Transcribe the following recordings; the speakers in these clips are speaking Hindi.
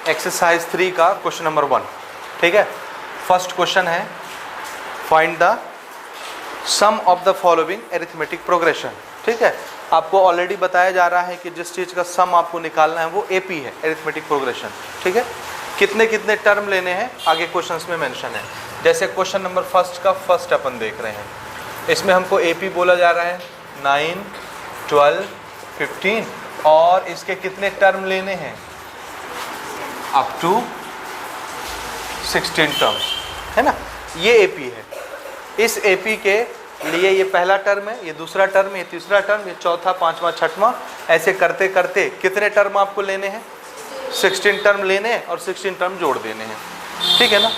एक्सरसाइज 3 का क्वेश्चन नंबर 1। ठीक है, फर्स्ट क्वेश्चन है find the sum of the following arithmetic progression. ठीक है, आपको ऑलरेडी बताया जा रहा है कि जिस चीज़ का सम आपको निकालना है वो एपी है, अरिथमेटिक प्रोग्रेशन। ठीक है, कितने कितने टर्म लेने हैं आगे क्वेश्चंस में मेंशन है। जैसे क्वेश्चन नंबर फर्स्ट का फर्स्ट अपन देख रहे हैं, इसमें हमको एपी बोला जा रहा है 9, 12, 15 और इसके कितने टर्म लेने हैं अप टू 16 टर्म्स, है ना। ये एपी है। इस एपी के लिए ये पहला टर्म है, ये दूसरा टर्म, ये तीसरा टर्म, ये चौथा, पांचवा, छठवां, ऐसे करते करते कितने टर्म आपको लेने हैं 16 टर्म लेने हैं और 16 टर्म जोड़ देने हैं। ठीक है ना,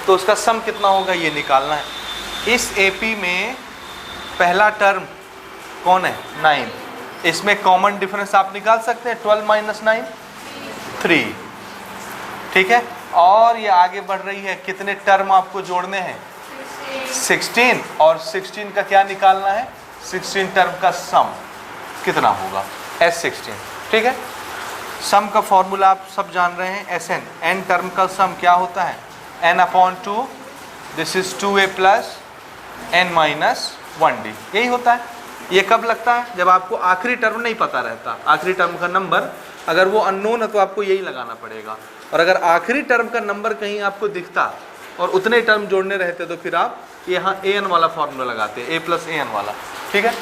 तो उसका सम कितना होगा ये निकालना है। इस एपी में पहला टर्म कौन है 9, इसमें कॉमन डिफरेंस आप निकाल सकते हैं 12 माइनस 9 3। ठीक है, और ये आगे बढ़ रही है, कितने टर्म आपको जोड़ने हैं 16 और 16 का क्या निकालना है 16 टर्म का सम कितना होगा S16। ठीक है, सम का फॉर्मूला आप सब जान रहे हैं Sn, n टर्म का सम क्या होता है n/2, this is 2a plus n minus 1d, यही होता है। ये कब लगता है जब आपको आखिरी टर्म नहीं पता रहता, आखिरी टर्म का नंबर अगर वो अननोन है तो आपको यही लगाना पड़ेगा, और अगर आखिरी टर्म का नंबर कहीं आपको दिखता और उतने टर्म जोड़ने रहते तो फिर आप यहाँ an वाला फॉर्मूला लगाते, a प्लस an वाला। ठीक है,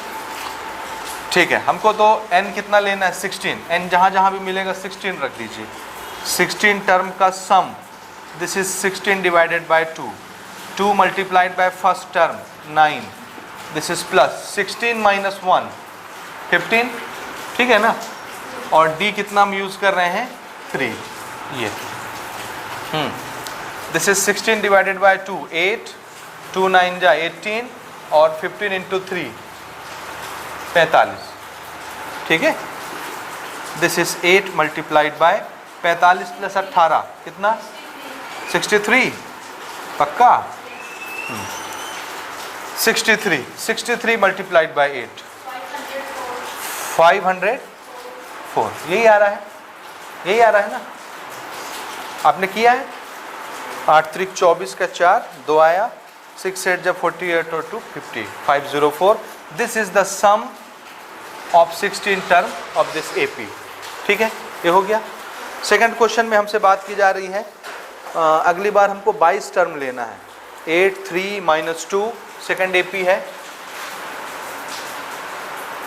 ठीक है, हमको तो n कितना लेना है 16, n जहाँ जहाँ भी मिलेगा 16 रख दीजिए। 16 टर्म का sum, this is 16 divided by 2, 2 multiplied by first term 9, this is plus 16 minus 1 15। ठीक है ना, और d कितना हम यूज़ कर रहे हैं 3, ये दिस इज 16 डिवाइडेड बाय 2 8, 2 9 जा 18 और 15 इंटू 3 45। ठीक है, this is 8 multiplied by 45 plus 18 कितना 63, पक्का 63 मल्टीप्लाइड बाय 8 504, यही आ रहा है, यही आ रहा है ना। आपने किया है 8 3 24 का 4 2 आया, 6 8 जब 48 और 2 50 504। This is the sum of 16 term of this AP. ठीक है, ये हो गया। सेकंड क्वेश्चन में हमसे बात की जा रही है अगली बार हमको 22 टर्म लेना है। 8 3 माइनस 2 सेकंड एपी है,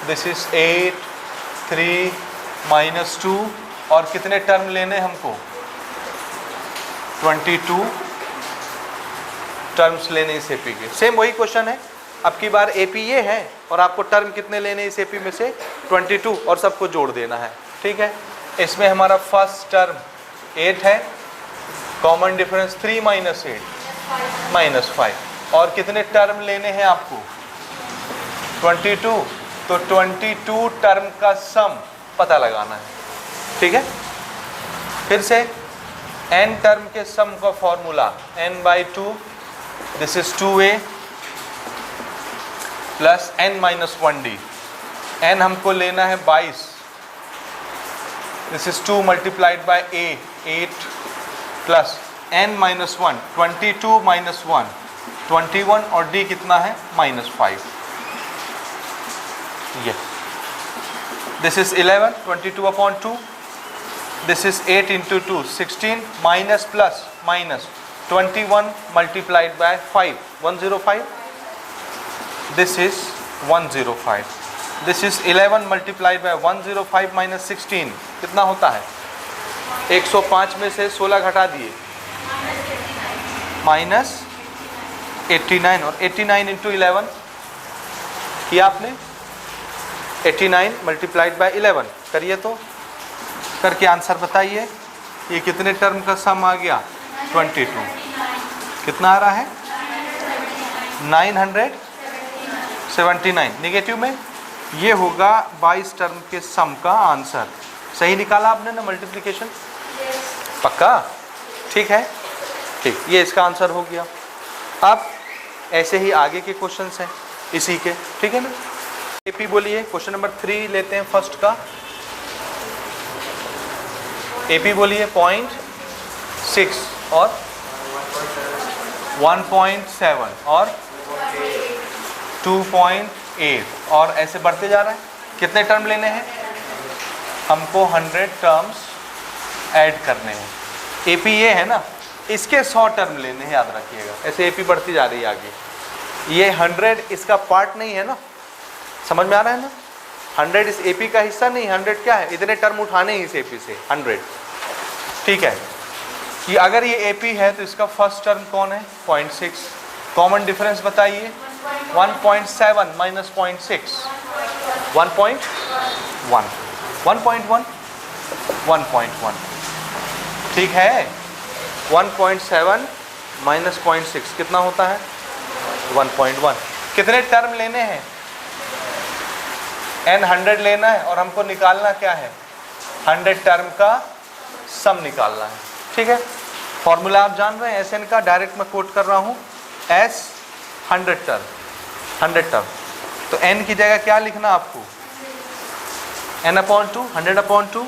दिस इज 8 3 माइनस 2 और कितने टर्म लेने हमको 22 टर्म्स लेने इस एपी के। सेम वही क्वेश्चन है, अब की बार एपी ये है और आपको टर्म कितने लेने इस एपी में से 22 और सबको जोड़ देना है। ठीक है, इसमें हमारा फर्स्ट टर्म 8 है, कॉमन डिफरेंस 3 माइनस 8 माइनस 5 और कितने टर्म लेने हैं आपको 22, तो 22 टर्म का सम पता लगाना है। ठीक है, फिर से n टर्म के सम का formula n/2, this is 2a plus n minus 1d। n हमको लेना है 22, this is 2 multiplied bye a 8 plus n minus 1 22 minus 1 21 और d कितना है -5। ये this is 11 22 upon 2, this is 8 into 2 16 minus plus minus 21 multiplied by 5 105, this is 105। This is 11 multiplied by 105 minus 16 कितना होता है 105 में से 16 घटा दिए माइनस 89 और 89 इंटू 11 किया आपने, 89 मल्टीप्लाइड बाय 11 करिए, तो करके आंसर बताइए ये कितने टर्म का सम आ गया 22। कितना आ रहा है 979 नेगेटिव में। ये होगा 22 टर्म के सम का आंसर। सही निकाला आपने ना मल्टीप्लिकेशन, पक्का। ठीक है, ठीक, ये इसका आंसर हो गया। अब ऐसे ही आगे के क्वेश्चंस हैं इसी के। ठीक है ना, एपी बोलिए। क्वेश्चन नंबर 3 लेते हैं फर्स्ट का। एपी बोलिए। पॉइंट 6 और 1.7 और 2.8 और ऐसे बढ़ते जा रहा है। कितने टर्म लेने हैं हमको? 100 टर्म्स ऐड करने हैं। एपी ये है ना, इसके 100 टर्म लेने हैं, याद रखिएगा। ऐसे एपी बढ़ती जा रही है आगे। ये 100 इसका पार्ट नहीं है ना, समझ में आ रहा है ना? 100 इस एपी का हिस्सा नहीं, 100 क्या है? इतने टर्म उठाने ही इस एपी से 100, ठीक है। कि अगर ये एपी है तो इसका फर्स्ट टर्म कौन है? 0.6। कॉमन डिफरेंस बताइए। 1.7 माइनस 0.6 1.1 1.1 1.1, ठीक है। 1.7 माइनस 0.6 कितना होता है? 1.1। कितने टर्म लेने हैं? n 100 लेना है और हमको निकालना क्या है? 100 टर्म का सम निकालना है, ठीक है। फॉर्मूला आप जान रहे हैं Sn का, डायरेक्ट मैं कोट कर रहा हूँ। S 100 term, 100 term. तो n की जगह क्या लिखना आपको? n/2, 100/2।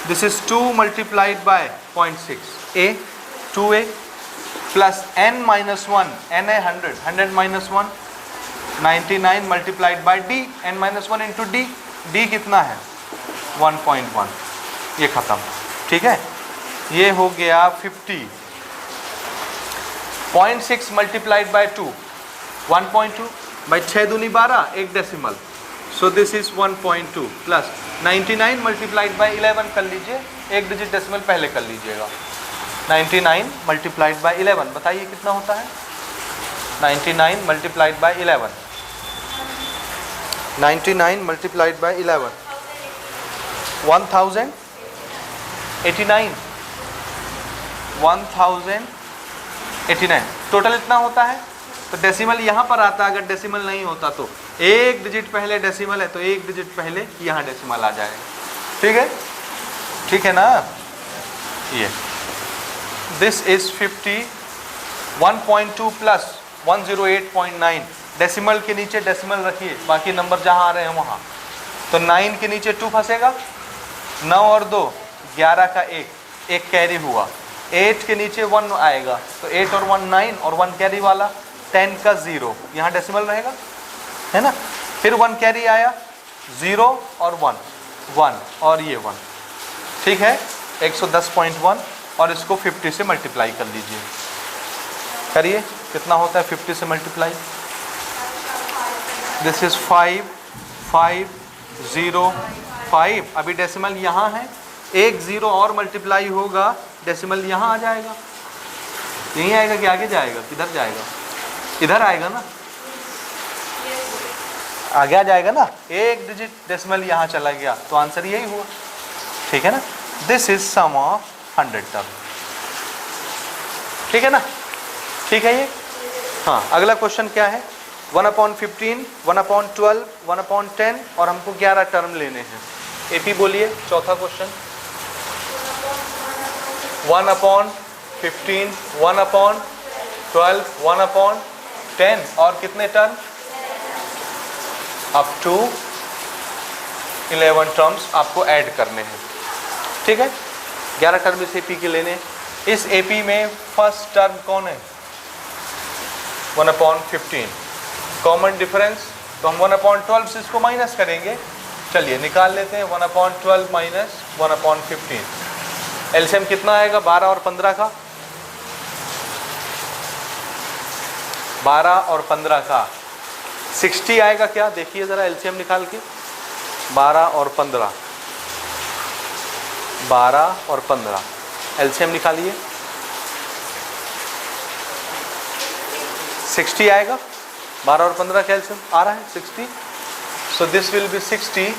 This is 2 multiplied bye 0.6 a 2a plus n minus 1, n है 100, 100 minus 1 99 multiplied by d, n minus 1 into d, d कितना है? 1.1। ये खत्म, ठीक है। ये हो गया 50। 0.6 मल्टीप्लाइड बाय 2 1.2 बाई 6 दूनी 12, एक decimal. So this is 1.2 plus 99 multiplied by 11 कर लीजिए, एक डिजिट डेसिमल पहले कर लीजिएगा। 99 मल्टीप्लाइड बाय 11 बताइए कितना होता है? 99 multiplied by 11, 99 multiplied by 11 1089 1089 total इतना होता है। तो डेसिमल यहाँ पर आता, अगर डेसिमल नहीं होता तो एक डिजिट पहले डेसिमल है तो एक डिजिट पहले यहाँ डेसिमल आ जाएगा, ठीक है, ठीक है ना। ये दिस इज 50। 1.2 प्लस 108.9, डेसिमल के नीचे डेसिमल रखिए, बाकी नंबर जहाँ आ रहे हैं वहाँ। तो 9 के नीचे 2 फंसेगा, 9 और 2 11 का एक कैरी हुआ। 8 के नीचे 1 आएगा, तो 8 और 1 9 और 1 कैरी वाला 10 का 0, यहाँ डेसिमल रहेगा, है ना। फिर 1 कैरी आया, 0 और 1 1 और ये 1, ठीक है। 110.1 और इसको 50 से मल्टीप्लाई कर लीजिए, करिए कितना होता है 50 से मल्टीप्लाई? This is 5 5 0 5। अभी डेसिमल यहाँ है, एक 0 और मल्टीप्लाई होगा, डेसिमल यहाँ आ जाएगा। यहीं आएगा कि आगे जाएगा? किधर जाएगा? इधर आएगा ना, आगे आ जाएगा ना। एक डिजिट डेसिमल यहाँ चला गया तो आंसर यही हुआ, ठीक है ना। This is sum of 100 term, ठीक है ना, ठीक है ये। हाँ, अगला क्वेश्चन क्या है? 1/15, 1/12, 1/10 और हमको 11 टर्म लेने हैं। एपी बोलिए, चौथा क्वेश्चन। 1/15, 1/12, 1/10 और कितने टर्म? अप टू 11 टर्म्स आपको ऐड करने हैं, ठीक है। 11 टर्म इस एपी के लेने। इस एपी में फर्स्ट टर्म कौन है? 1/15। कॉमन डिफरेंस, तो हम 1/12 से इसको माइनस करेंगे। चलिए निकाल लेते हैं। 1/12 माइनस 1/15, एलसीएम कितना आएगा? 12 और 15 का, 12 और 15 का 60 आएगा क्या? देखिए ज़रा एलसीएम निकाल के। 12 और 15, 12 और 15 एलसीएम निकालिए। 60 आएगा। 12 और 15 का एलसीएम आ रहा है 60। So this will B 60।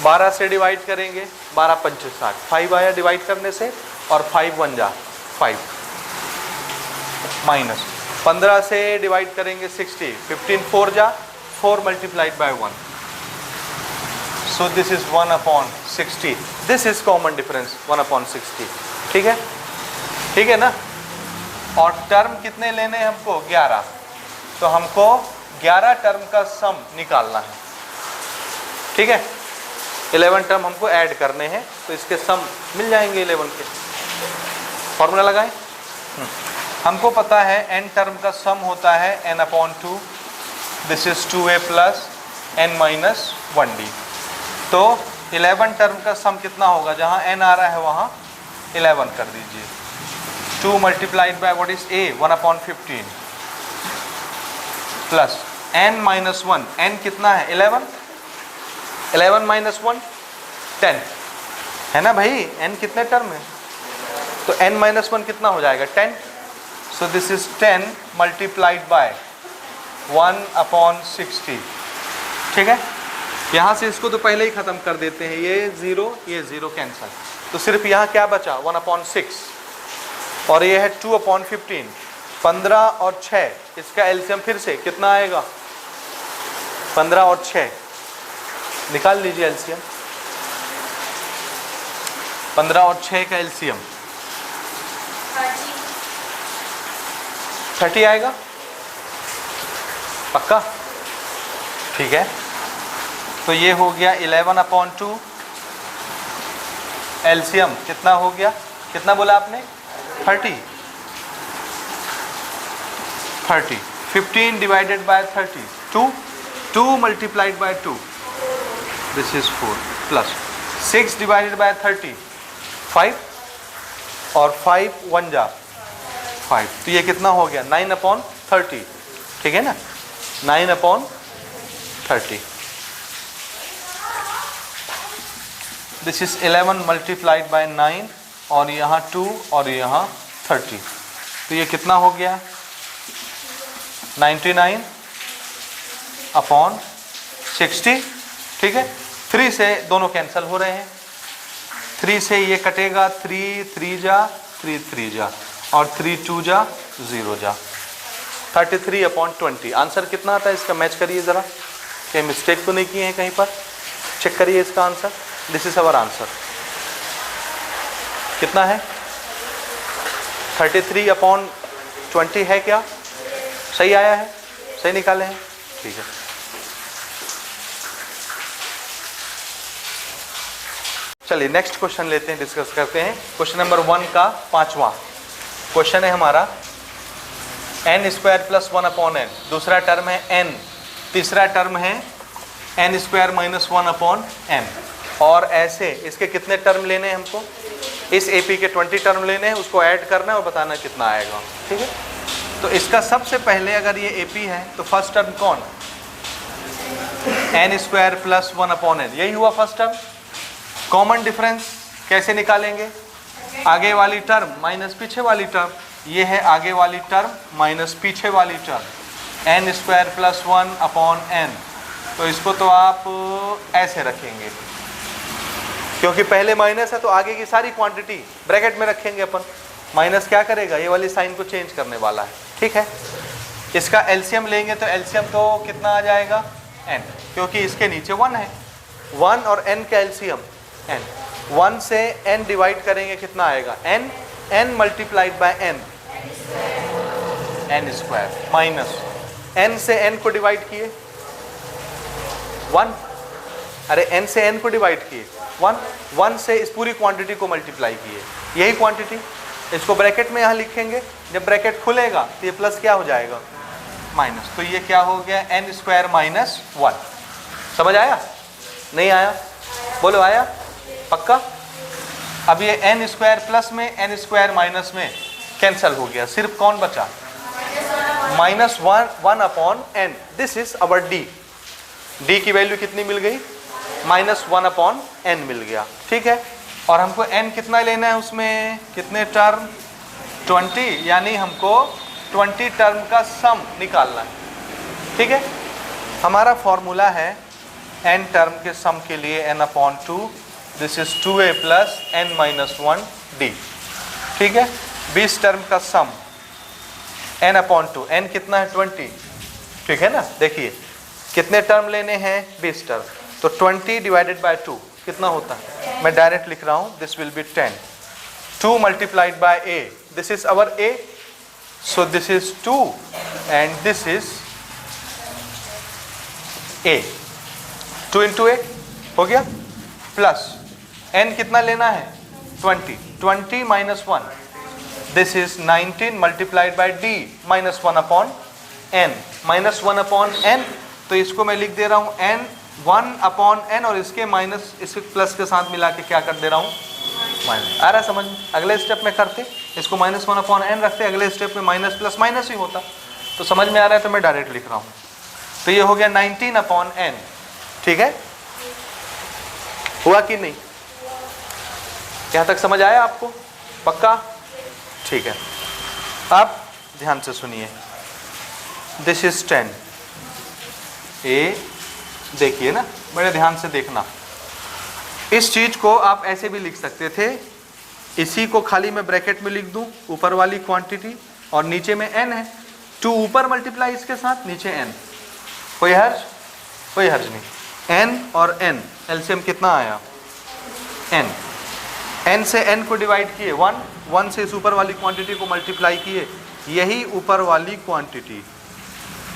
12 से डिवाइड करेंगे, 12 पंचे 60, 5 आया डिवाइड करने से, और 5 1 जा 5 माइनस 15 से डिवाइड करेंगे 60, 15 4 जा 4 multiplied by 1। So this is 1/60। This is common difference 1/60, ठीक है, ठीक है ना। और टर्म कितने लेने हैं हमको? 11। तो हमको 11 टर्म का सम निकालना है, ठीक है। 11 टर्म हमको ऐड करने हैं, तो इसके सम मिल जाएंगे 11 के, फॉर्मूला लगाएं। हमको पता है n टर्म का सम होता है n/2, this is 2a plus n minus 1d। तो 11 टर्म का सम कितना होगा, जहाँ n आ रहा है वहाँ 11 कर दीजिए। 2 multiplied by what is a, 1/15 plus n minus 1, n कितना है 11, 11 माइनस 1 10 है ना भाई, n कितने टर्म है, तो n माइनस 1 कितना हो जाएगा 10। सो दिस इज 10 मल्टीप्लाइड बाय 1/60। ठीक है, यहाँ से इसको तो पहले ही ख़त्म कर देते हैं, ये ज़ीरो कैंसल, तो सिर्फ यहाँ क्या बचा 1/6 और ये है 2/15, 15 और 6, इसका एलसीएम फिर से कितना आएगा 15 और 6, निकाल लीजिए एलसीएम, 15 और 6 का एलसीएम 30 आएगा, पक्का, ठीक है। तो ये हो गया 11/2, एलसीएम कितना हो गया, कितना बोला आपने 30, 15 divided by 30, 2 multiplied bye 2, this is 4 plus 6 divided by 30, 5 और 5 1 जा 5, तो ये कितना हो गया 9/30, ठीक है ना, 9/30। दिस इज 11 मल्टीप्लाइड बाय 9 और यहाँ 2 और यहाँ 30, तो ये कितना हो गया 99/60, ठीक है। 3 से दोनों कैंसिल हो रहे हैं, 3 से ये कटेगा, 3 3 जा 3 3 जा और 3 2 जा 0 जा, 33/20। आंसर कितना आता है इसका, मैच करिए ज़रा, कहीं मिस्टेक तो नहीं किए हैं कहीं पर, चेक करिए इसका answer. This is our answer, कितना है 33/20 है क्या, सही आया है, सही निकाले हैं, ठीक है। चलिए नेक्स्ट क्वेश्चन लेते हैं, डिस्कस करते हैं। क्वेश्चन नंबर 1 का 5वां क्वेश्चन है हमारा, n² + 1/n, दूसरा टर्म है n, तीसरा टर्म है n² - 1/n, और ऐसे इसके कितने टर्म लेने हैं हमको, इस AP के 20 टर्म लेने हैं, उसको ऐड करना है और बताना कितना आएगा, ठीक है। तो इसका सबसे पहले अगर ये AP है तो फर्स्ट टर्म कौन, n² + 1/n, यही हुआ फर्स्ट टर्म। कॉमन डिफरेंस कैसे निकालेंगे, आगे वाली टर्म माइनस पीछे वाली टर्म, ये है आगे वाली टर्म माइनस पीछे वाली टर्म, n² + 1/n, तो इसको तो आप ऐसे रखेंगे, क्योंकि पहले माइनस है तो आगे की सारी क्वांटिटी ब्रैकेट में रखेंगे अपन, माइनस क्या करेगा, ये वाली साइन को चेंज करने वाला है, ठीक है। इसका एलसीएम लेंगे तो एलसीएम तो कितना आ जाएगा n, क्योंकि इसके नीचे 1 है, 1 और n का एलसीएम n, 1 से n डिवाइड करेंगे कितना आएगा n multiplied by n square, minus n से n को डिवाइड किए 1, अरे n से n को डिवाइड किए 1 से इस पूरी क्वांटिटी को मल्टीप्लाई किए, यही क्वांटिटी, इसको ब्रैकेट में यहाँ लिखेंगे, जब ब्रैकेट खुलेगा तो ये प्लस क्या हो जाएगा माइनस, तो ये क्या हो गया n² - 1। समझ आया, नहीं आया, बोलो आया, पक्का। अब ये n² प्लस में n² माइनस में कैंसल हो गया, सिर्फ कौन बचा -1/n, this is our d, d की वैल्यू कितनी मिल गई -1/n मिल गया, ठीक है। और हमको n कितना लेना है, उसमें कितने टर्म 20, यानी हमको 20 टर्म का सम निकालना है, ठीक है। हमारा फॉर्मूला है n टर्म के सम के लिए n/2, this is 2a + n - 1d, ठीक है। 20 टर्म का सम n/2, n कितना है 20, ठीक है ना। देखिए कितने टर्म लेने हैं 20 टर्म, तो 20 डिवाइडेड बाय 2 कितना होता है, मैं डायरेक्ट लिख रहा हूँ, this will B 10, 2 multiplied bye a, this is our a, so this is 2 and this is a, 2 × a हो गया, प्लस n कितना लेना है 20 minus 1, this is 19 multiplied by d minus 1 upon n, minus 1 upon n, तो इसको मैं लिख दे रहा हूँ n 1 upon n और इसके माइनस इसके प्लस के साथ मिला के क्या कर दे रहा हूँ माइनस। आ रहा है समझ में? अगले स्टेप में करते इसको माइनस 1 अपॉन n रखते, अगले स्टेप में माइनस प्लस माइनस ही होता। तो समझ में आ रहा है तो मैं डायरेक्ट लिख रहा हूँ। तो ये हो गया 19 अपॉन n, ठीक है? हुआ कि नहीं? यहाँ तक समझ आया आपको? पक्का? ठीक है। अब ध्यान से सुनिए, दिस इज 10 ए, देखिए ना, बड़े ध्यान से देखना। इस चीज को आप ऐसे भी लिख सकते थे, इसी को खाली मैं ब्रैकेट में लिख दूं, ऊपर वाली क्वांटिटी और नीचे में n है, 2 ऊपर मल्टीप्लाई इसके साथ, नीचे n, कोई हर्ज? कोई हर्ज नहीं। n और n एलसीएम कितना आया? n, n से n को डिवाइड किए 1, 1 से इस ऊपर वाली क्वांटिटी को मल्टीप्लाई किए, यही ऊपर वाली क्वांटिटी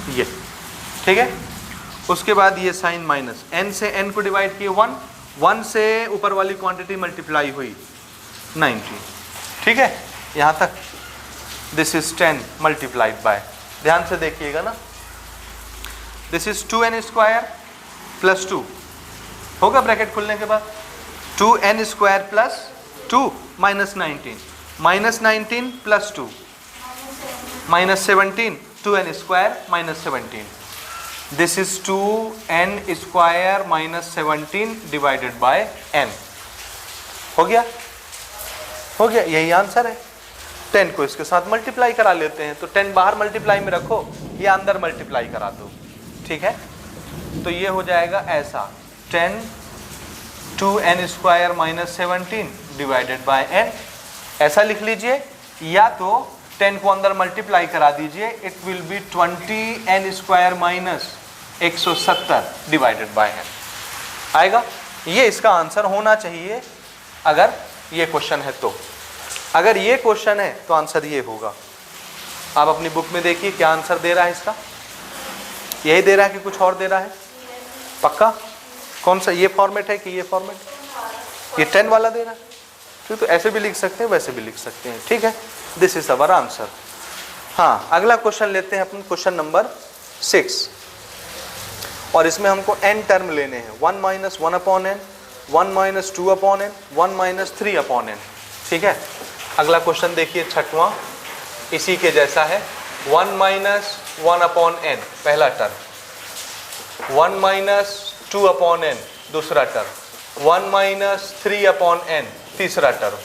ये, ठीक है? उसके बाद ये साइन माइनस, n से n को डिवाइड किए 1, 1 से ऊपर वाली क्वांटिटी मल्टीप्लाई हुई 90, ठीक है? यहाँ तक दिस इज 10 मल्टीप्लाइड बाय, ध्यान से देखिएगा ना, this is 2n square plus 2 होगा ब्रैकेट खुलने के बाद, 2n square plus 2 minus 19, minus 19 plus 2 minus 17, 2n square minus 17, this is 2n square minus 17 divided by n। हो गया? हो गया, यही आंसर है। 10 को इसके साथ मल्टीप्लाई करा लेते हैं, तो 10 बाहर मल्टीप्लाई में रखो, ये अंदर मल्टीप्लाई करा दो, ठीक है? तो ये हो जाएगा ऐसा, 10 2n square minus 17 divided by n, ऐसा लिख लीजिए, या तो 10 को अंदर मल्टीप्लाई करा दीजिए, it will B 20n square minus 170 divided by n आएगा। ये इसका आंसर होना चाहिए अगर ये क्वेश्चन है तो। अगर ये क्वेश्चन है तो आंसर ये होगा। आप अपनी बुक में देखिए क्या आंसर दे रहा है इसका, यही दे रहा है कि कुछ और दे रहा है? पक्का? कौन सा, ये फॉर्मेट है कि ये फॉर्मेट? ये 10 वाला दे रहा है, ठीक? तो ऐसे भी लिख सकते हैं, वैसे भी लिख सकते हैं, ठीक है? This is our answer. हाँ, अगला क्वेश्चन लेते हैं अपन, क्वेश्चन नंबर 6, और इसमें हमको n टर्म लेने हैं, 1 minus 1 upon n, 1 minus 2 upon n, 1 minus 3 upon n, ठीक है? अगला क्वेश्चन देखिए, छठवां, इसी के जैसा है, 1 माइनस 1 अपॉन n पहला टर्म, 1 माइनस 2 अपॉन n दूसरा टर्म, 1 माइनस 3 अपॉन n तीसरा टर्म,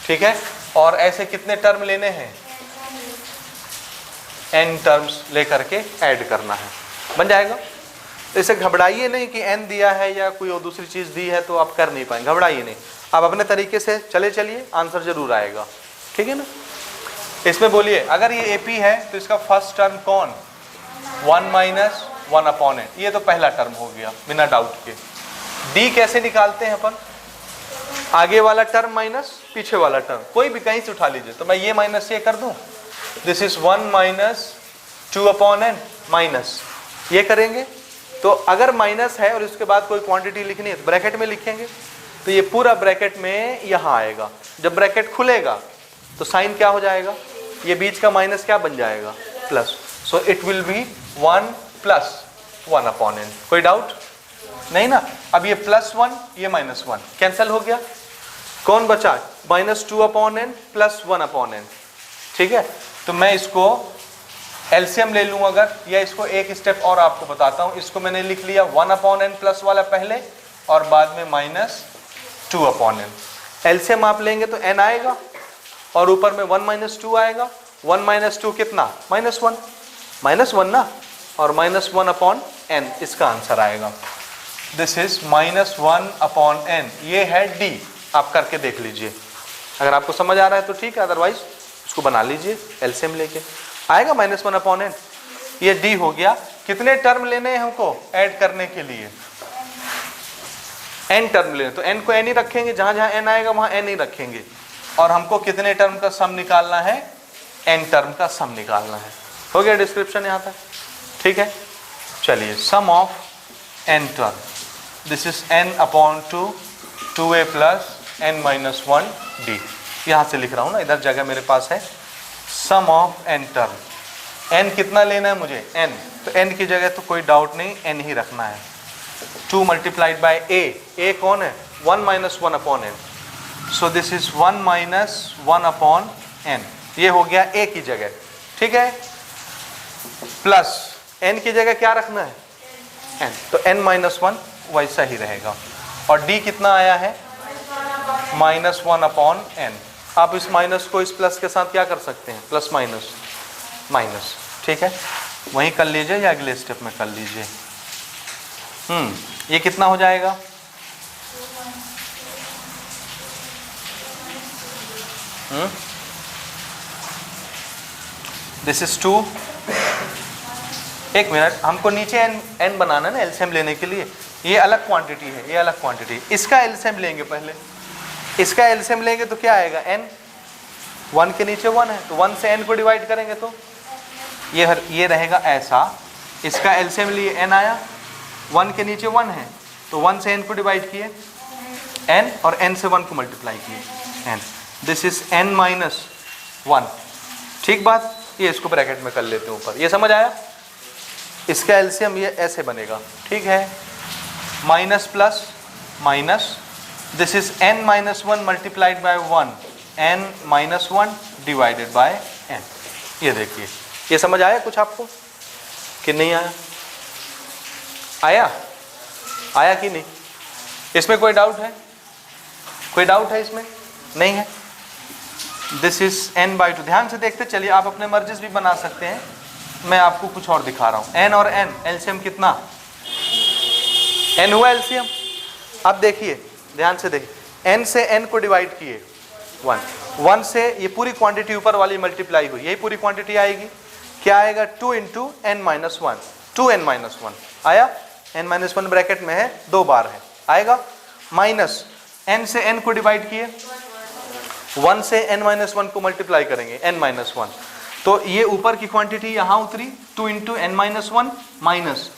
ठीक है? और ऐसे कितने टर्म लेने हैं? n टर्म्स लेकर के ऐड करना है, बन जाएगा। तो इसे घबराइए नहीं कि n दिया है या कोई और दूसरी चीज दी है तो आप कर नहीं पाएंगे, घबराइए नहीं, आप अपने तरीके से चलिए, आंसर जरूर आएगा, ठीक है ना? इसमें बोलिए, अगर ये AP है तो इसका फर्स्ट टर्म कौन? 1 माइनस 1 अपॉन n, ये तो पहला टर्म हो गया बिना डाउट के। D कैसे निकालते हैं अपन? आगे वाला टर्म माइनस पीछे वाला टर्म, कोई भी कहीं से उठा लीजिए, तो मैं ये माइनस ये कर दूं, this is 1 minus 2 upon n minus, ये करेंगे तो अगर माइनस है और इसके बाद कोई क्वांटिटी लिखनी है तो ब्रैकेट में लिखेंगे, तो ये पूरा ब्रैकेट में यहाँ आएगा। जब ब्रैकेट खुलेगा तो साइन क्या हो जाएगा? ये बीच का माइनस क्या बन जाएगा? Plus. So it will B 1 plus 1 upon n। कोई डाउट नहीं ना? अब ये प्लस 1 ये माइनस 1 कैंसिल हो गया, कौन बचा? Minus 2 upon n plus 1 upon n, ठीक है? तो मैं इसको एलसीएम ले लूँ अगर, या इसको एक स्टेप और आपको बताता हूँ, इसको मैंने लिख लिया 1 अपॉन n प्लस वाला पहले और बाद में माइनस 2 अपॉन n। एलसीएम आप लेंगे तो n आएगा और ऊपर में 1 माइनस 2 आएगा, 1 माइनस 2 कितना? माइनस 1 ना, और माइनस 1 अपॉन n इसका आंसर आएगा। This is minus 1 upon n, ये है d, आप करके देख लीजिए, अगर आपको समझ आ रहा है तो ठीक है, अदरवाइज उसको बना लीजिए एलसीएम लेके, आएगा माइनस 1 अपॉन n। ये d हो गया। कितने टर्म लेने हैं हमको ऐड करने के लिए? n टर्म लेने, तो n को n ही रखेंगे, जहां जहां n आएगा वहां n ही रखेंगे, और हमको कितने टर्म का सम निकालना है? n टर्म का सम निकालना है। हो गया डिस्क्रिप्शन यहां तक, ठीक है? चलिए, sum of n term, this is n upon 2, 2a plus n minus 1 D. यहाँ से लिख रहा हूँ ना, इधर जगह मेरे पास है सम ऑफ n टर्म। n कितना लेना है मुझे, n, तो n की जगह तो कोई डाउट नहीं, n ही रखना है। 2 मल्टीप्लाइड बाय a कौन है, 1 minus 1 upon n, so this is 1 minus 1 upon n, ये हो गया a की जगह, ठीक है, प्लस n की जगह क्या रखना है, n, तो n माइनस 1 वैसा ही रहेगा। और d कितना आया है, माइनस 1 अपॉन n। आप इस माइनस को इस प्लस के साथ क्या कर सकते हैं, प्लस माइनस माइनस, ठीक है, वहीं कर लीजिए या अगले स्टेप में कर लीजिए। ये कितना हो जाएगा, दिस इज 2। एक मिनट, हमको नीचे n बनाना है ना एलसीएम लेने के लिए, ये अलग क्वांटिटी है, ये अलग क्वांटिटी, इसका एलसीएम लेंगे पहले, इसका एलसीएम लेंगे तो क्या आएगा, n, 1 के नीचे 1 है तो 1 से n को डिवाइड करेंगे तो ये रहेगा ऐसा, इसका एलसीएम लिए n आया, 1 के नीचे 1 है तो 1 से n को डिवाइड किए n, और n से 1 को मल्टीप्लाई किए n, this is n minus 1, ठीक बात। ये इसको ब्रैकेट में कर लेते हैं ऊपर, ये समझ आया, इसका एलसीएम ये ऐसे बनेगा, ठीक है, minus plus minus, this is n minus 1 multiplied bye 1, n minus 1 divided by n। ये देखिए, ये समझ आया कुछ आपको कि नहीं आया, आया कि नहीं, इसमें कोई डाउट है, कोई डाउट है इसमें, नहीं है। दिस इज n बाई 2, ध्यान से देखते चलिए, आप अपने मर्जीज भी बना सकते हैं, मैं आपको कुछ और दिखा रहा हूँ। n और n एलसीएम कितना, n हुआ एलसीएम, अब देखिए ध्यान से देखिए, n से n को डिवाइड किए 1 से ये पूरी क्वांटिटी ऊपर वाली मल्टीप्लाई हुई, यही पूरी क्वांटिटी आएगी, क्या आएगा, 2 into n minus 1, 2n minus 1 आया, n माइनस 1 ब्रैकेट में है, 2 बार है, आएगा, माइनस n से n को डिवाइड किए, 1 से n माइनस 1 को मल्टीप्लाई करेंगे n माइनस 1, तो ये ऊपर की क्वांटिटी यहाँ उतरी, 2 into n minus 1 minus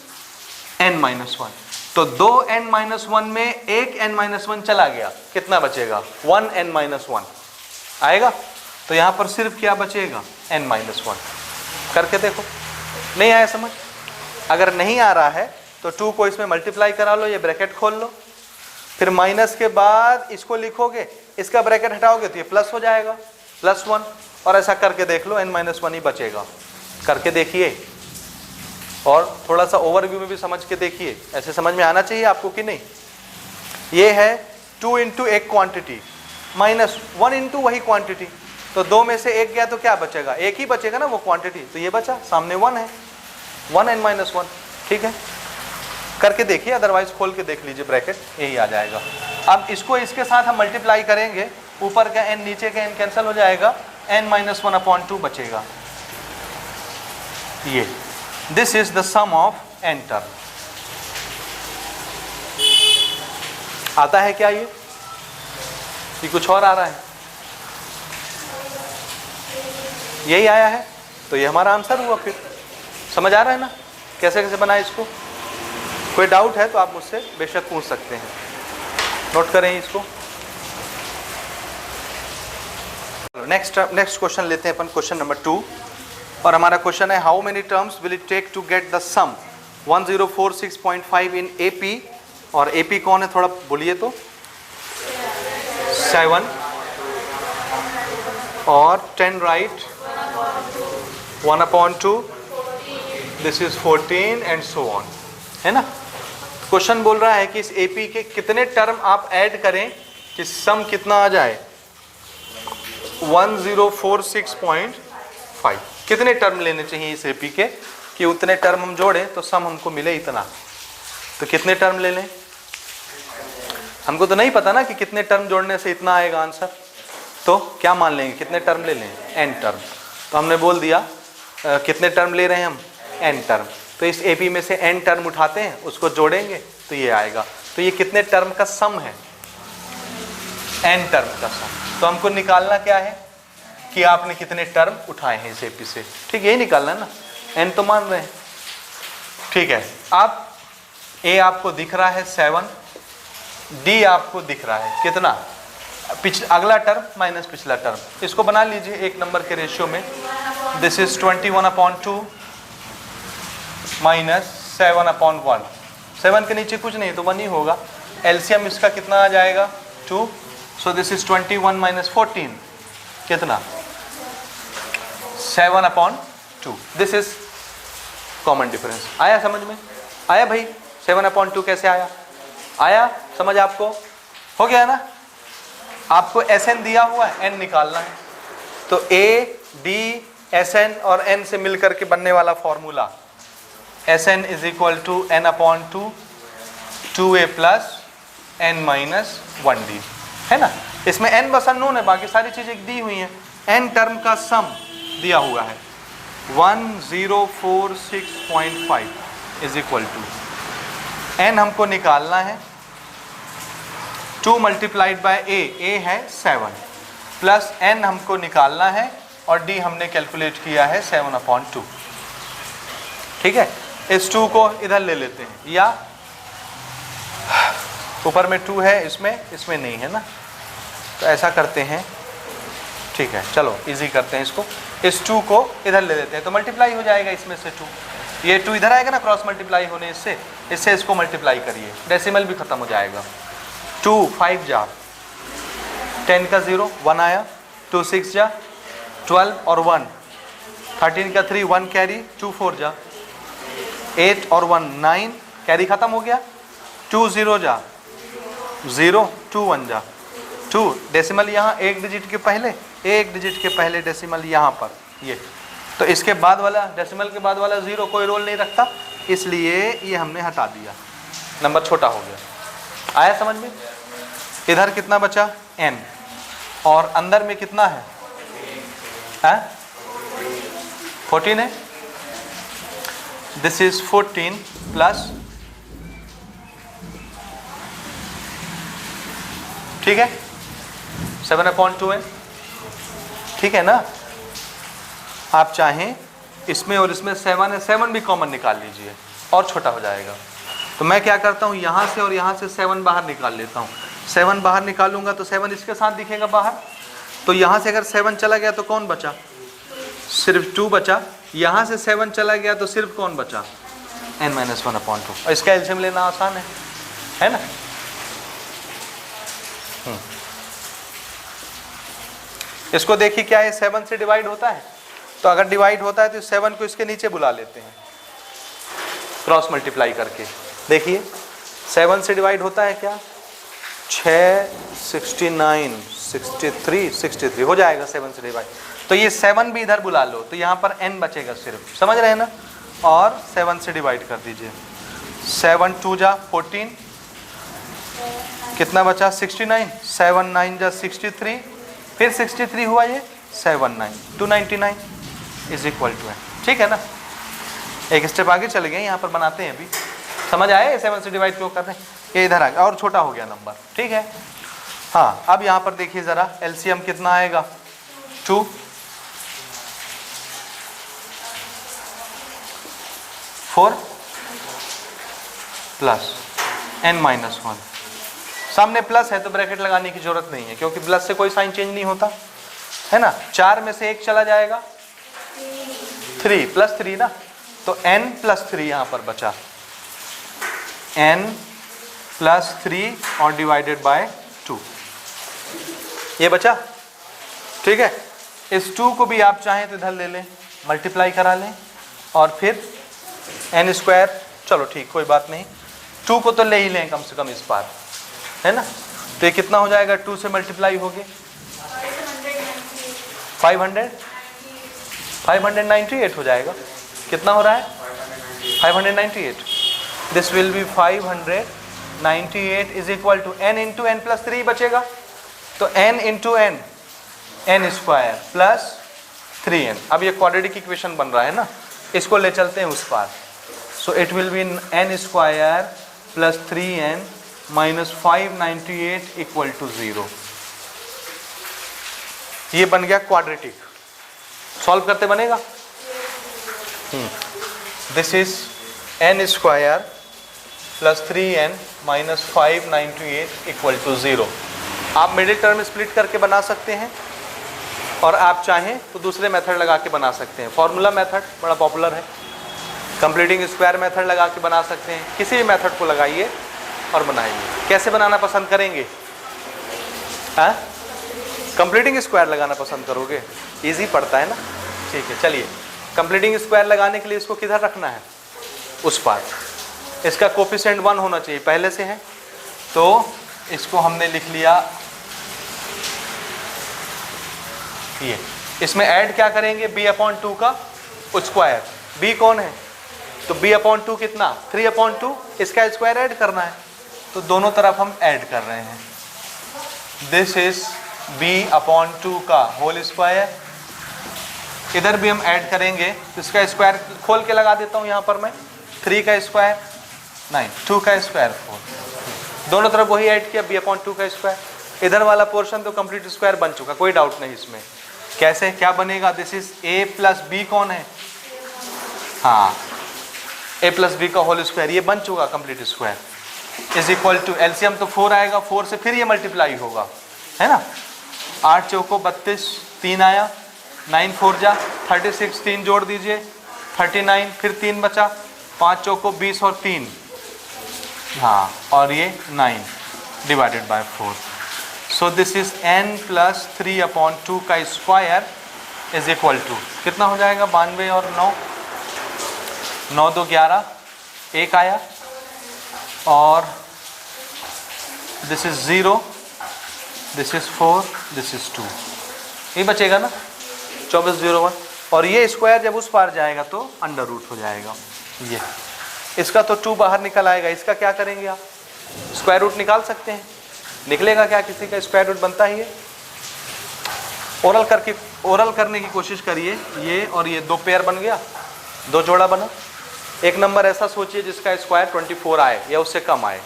n minus 1, तो 2n माइनस 1 में एक n माइनस 1 चला गया, कितना बचेगा, 1n माइनस 1 आएगा, तो यहाँ पर सिर्फ क्या बचेगा, n माइनस 1। करके देखो, नहीं आया समझ, अगर नहीं आ रहा है तो 2 को इसमें मल्टीप्लाई करा लो, ये ब्रैकेट खोल लो, फिर माइनस के बाद इसको लिखोगे, इसका ब्रैकेट हटाओगे तो ये प्लस हो जाएगा, प्लस 1, और ऐसा करके देख लो, n माइनस 1 ही बचेगा, करके देखिए, और थोड़ा सा ओवरव्यू में भी समझ के देखिए, ऐसे समझ में आना चाहिए आपको कि नहीं। ये है 2 इंटू एक क्वांटिटी माइनस 1 इंटू वही क्वांटिटी, तो 2 में से एक गया तो क्या बचेगा, एक ही बचेगा ना वो क्वांटिटी, तो ये बचा, सामने 1 है, 1n माइनस 1, ठीक है, करके देखिए, अदरवाइज खोल के देख लीजिए ब्रैकेट, यही आ जाएगा। अब इसको इसके साथ हम मल्टीप्लाई करेंगे, ऊपर का n नीचे का n कैंसिल हो जाएगा, n माइनस 1 अपॉन 2 बचेगा, ये, this is the sum of n term. आता है क्या ये कुछ और आ रहा है, यही आया है, तो ये हमारा आंसर हुआ। फिर समझ आ रहा है ना कैसे कैसे बनाए इसको, कोई डाउट है तो आप मुझसे बेशक पूछ सकते हैं, नोट करें इसको। नेक्स्ट क्वेश्चन लेते हैं अपन, क्वेश्चन नंबर 2, और हमारा क्वेश्चन है, how many terms will it take to get the sum 1046.5 in AP, और AP कौन है थोड़ा बोलिए तो, 7 और 10 right, 1 upon 2, this is 14 and so on, है ना। क्वेश्चन बोल रहा है कि इस AP के कितने टर्म आप ऐड करें कि सम कितना आ जाए, 1046.5, कितने टर्म लेने चाहिए इस AP के कि उतने टर्म हम जोड़ें तो सम हमको मिले इतना, तो कितने टर्म ले लें, हमको तो नहीं पता ना कि कितने टर्म जोड़ने से इतना आएगा आंसर, तो क्या मान लेंगे, कितने टर्म ले लें, n टर्म, तो हमने बोल दिया कितने टर्म ले रहे हैं हम, n टर्म, तो इस AP में से n टर्म उठाते हैं, उसको जोड़ेंगे तो ये आएगा, तो ये कितने टर्म का सम है, n टर्म का सम। तो हमको निकालना क्या है कि आपने कितने टर्म उठाए हैं इस AP से, ठीक, यही निकालना है ना, n तो मान रहे हैं, ठीक है। अब A आपको दिख रहा है 7, D आपको दिख रहा है कितना अगला टर्म माइनस पिछला टर्म, इसको बना लीजिए एक नंबर के रेशियो में। This is 21/2 minus 7/1। 7 के नीचे कुछ नहीं तो 1 ही होगा। एलसीएम इसका कितना आ जाएगा 2। सो दिस इज 21 माइनस 14 कितना 7/2। This is common difference. आया समझ में? आया भाई? 7/2 कैसे आया? आया समझ आपको? हो गया ना? आपको Sn दिया हुआ है, n निकालना है। तो A, D, Sn और n से मिलकर के बनने वाला formula Sn is equal to n/2 2a plus n minus 1d है ना। इसमें n बस अननोन है, बाकी सारी चीजें दी हुई हैं। n टर्म का सम दिया हुआ है 1046.5 इज इक्वल टू n हमको निकालना है 2 मल्टीप्लाइड बाय a है 7 प्लस n हमको निकालना है और d हमने कैलकुलेट किया है 7/2। ठीक है, इस 2 को इधर ले लेते हैं, या ऊपर में 2 है, इसमें नहीं है ना, तो ऐसा करते हैं। ठीक है, चलो इजी करते हैं इसको। इस 2 को इधर ले लेते हैं तो मल्टीप्लाई हो जाएगा इसमें से 2। ये 2 इधर आएगा ना, क्रॉस मल्टीप्लाई होने इससे इसको मल्टीप्लाई करिए, डेसिमल भी खत्म हो जाएगा। 2 5 जा 10 का 0 1 आया, 2 6 जा 12 और 1 13 का 3 1 कैरी, 2 4 जा 8 और 1 9 कैरी खत्म हो गया। 2 0 जा 0 2 1 जा 2 डेसिमल यहाँ एक डिजिट के पहले डेसिमल यहाँ पर ये, तो इसके बाद वाला डेसिमल के बाद वाला 0 कोई रोल नहीं रखता, इसलिए ये हमने हटा दिया, नंबर छोटा हो गया। आया समझ में? इधर कितना बचा n और अंदर में कितना है 14 है। दिस इज 14 प्लस, ठीक है 7/2 है, ठीक है ना। आप चाहें इसमें और इसमें 7 है, 7 भी कॉमन निकाल लीजिए और छोटा हो जाएगा। तो मैं क्या करता हूँ, यहाँ से और यहाँ से 7 बाहर निकाल लेता हूँ। 7 बाहर निकालूंगा तो 7 इसके साथ दिखेगा बाहर, तो यहाँ से अगर 7 चला गया तो कौन बचा? सिर्फ 2 बचा। यहाँ से 7 चला गया तो सिर्फ कौन बचा? n-1/2। और इसका एलसीएम लेना आसान है ना। इसको देखिए क्या है, 7 से डिवाइड होता है, तो अगर डिवाइड होता है तो 7 को इसके नीचे बुला लेते हैं क्रॉस मल्टीप्लाई करके। देखिए 7 से डिवाइड होता है क्या? 6 69 63 हो जाएगा 7 से डिवाइड। तो ये 7 भी इधर बुला लो तो यहाँ पर n बचेगा सिर्फ, समझ रहे हैं ना। और 7 से डिवाइड कर दीजिए, 7 2 जा 14, कितना बचा 69, 7 9 जा 63, फिर 63 हुआ ये 7 9 299 इज इक्वल टू है। ठीक है ना, एक स्टेप आगे चले गए, यहाँ पर बनाते हैं अभी। समझ आए 7 से डिवाइड क्यों कर रहे हैं? ये इधर आ गया और छोटा हो गया नंबर। ठीक है, हाँ अब यहाँ पर देखिए ज़रा एलसीएम कितना आएगा 2 4 प्लस n-1। सामने प्लस है तो ब्रैकेट लगाने की जरूरत नहीं है क्योंकि प्लस से कोई साइन चेंज नहीं होता है ना। 4 में से 1 चला जाएगा 3 प्लस 3 ना, तो n प्लस 3 यहाँ पर बचा, n प्लस 3 और डिवाइडेड बाय 2 ये बचा। ठीक है, इस 2 को भी आप चाहें तो इधर ले लें, मल्टीप्लाई करा लें और फिर n², चलो ठीक कोई बात नहीं, 2 को तो ले ही लें कम से कम इस बार, है ना। तो ये कितना हो जाएगा, 2 से मल्टीप्लाई हो गए 598 हो जाएगा। कितना हो रहा है 598। This will be 598 is equal to n into n plus 3 बचेगा, तो n into n n² plus 3n। अब ये क्वाड्रेटिक इक्वेशन बन रहा है ना, इसको ले चलते हैं उस पार। So it will be n² plus 3n minus 598 equal to 0। ये बन गया क्वाड्रेटिक। सॉल्व करते बनेगा। This is n² plus 3n minus 598 equal to 0। आप मिडिल टर्म स्प्लिट करके बना सकते हैं और आप चाहें तो दूसरे मेथड लगा के बना सकते हैं। फॉर्मूला मेथड बड़ा पॉपुलर है, कंप्लीटिंग स्क्वायर मेथड लगा के बना सकते हैं। किसी भी मेथड को लगाइए और बनाइए। कैसे बनाना पसंद करेंगे? हाँ, कंप्लीटिंग स्क्वायर लगाना पसंद करोगे? इजी पड़ता है ना। ठीक है, चलिए कंप्लीटिंग स्क्वायर लगाने के लिए इसको किधर रखना है? उस पार। इसका कोफिशिएंट 1 होना चाहिए, पहले से है तो इसको हमने लिख लिया ये। इसमें ऐड क्या करेंगे? b/2 का स्क्वायर। b कौन है? तो b/2 कितना? 3/2। इसका स्क्वायर ऐड करना है तो दोनों तरफ हम ऐड कर रहे हैं। दिस इज b/2 का होल स्क्वायर। इधर भी हम ऐड करेंगे तो इसका स्क्वायर खोल के लगा देता हूं यहां पर मैं। 3 का स्क्वायर 9, 2 का स्क्वायर 4, दोनों तरफ वही ऐड किया b/2 का स्क्वायर। इधर वाला पोर्शन तो कंप्लीट स्क्वायर बन चुका, कोई डाउट नहीं इसमें। कैसे क्या बनेगा? This is a plus b कौन है? हाँ, a प्लस बी का होल स्क्वायर, ये बन चुका complete square. Is equal to LCM तो 4 आएगा, 4 से फिर ये मल्टीप्लाई होगा, है ना। 8 चौको 32, 3 आया, 9 4 जा 36, 3 जोड़ दीजिए 39, फिर 3 बचा, 5 चौको 20 और 3, हाँ, और ये 9 divided by 4। So this is n plus 3/2 का स्क्वायर इज इक्वल टू कितना हो जाएगा? 92 और 9, 9 2 11, 1 आया, और this is 0, this is 4, this is 2, ये बचेगा ना 2401। और ये स्क्वायर जब उस पार जाएगा तो अंडर रूट हो जाएगा। ये इसका तो 2 बाहर निकल आएगा। इसका क्या करेंगे आप? स्क्वायर रूट निकाल सकते हैं। निकलेगा क्या? किसी का स्क्वायर रूट बनता ही है। ओरल करने की कोशिश करिए। ये और ये 2 पेयर बन गया, 2 जोड़ा बना। एक नंबर ऐसा सोचिए जिसका स्क्वायर 24 आए या उससे कम आए।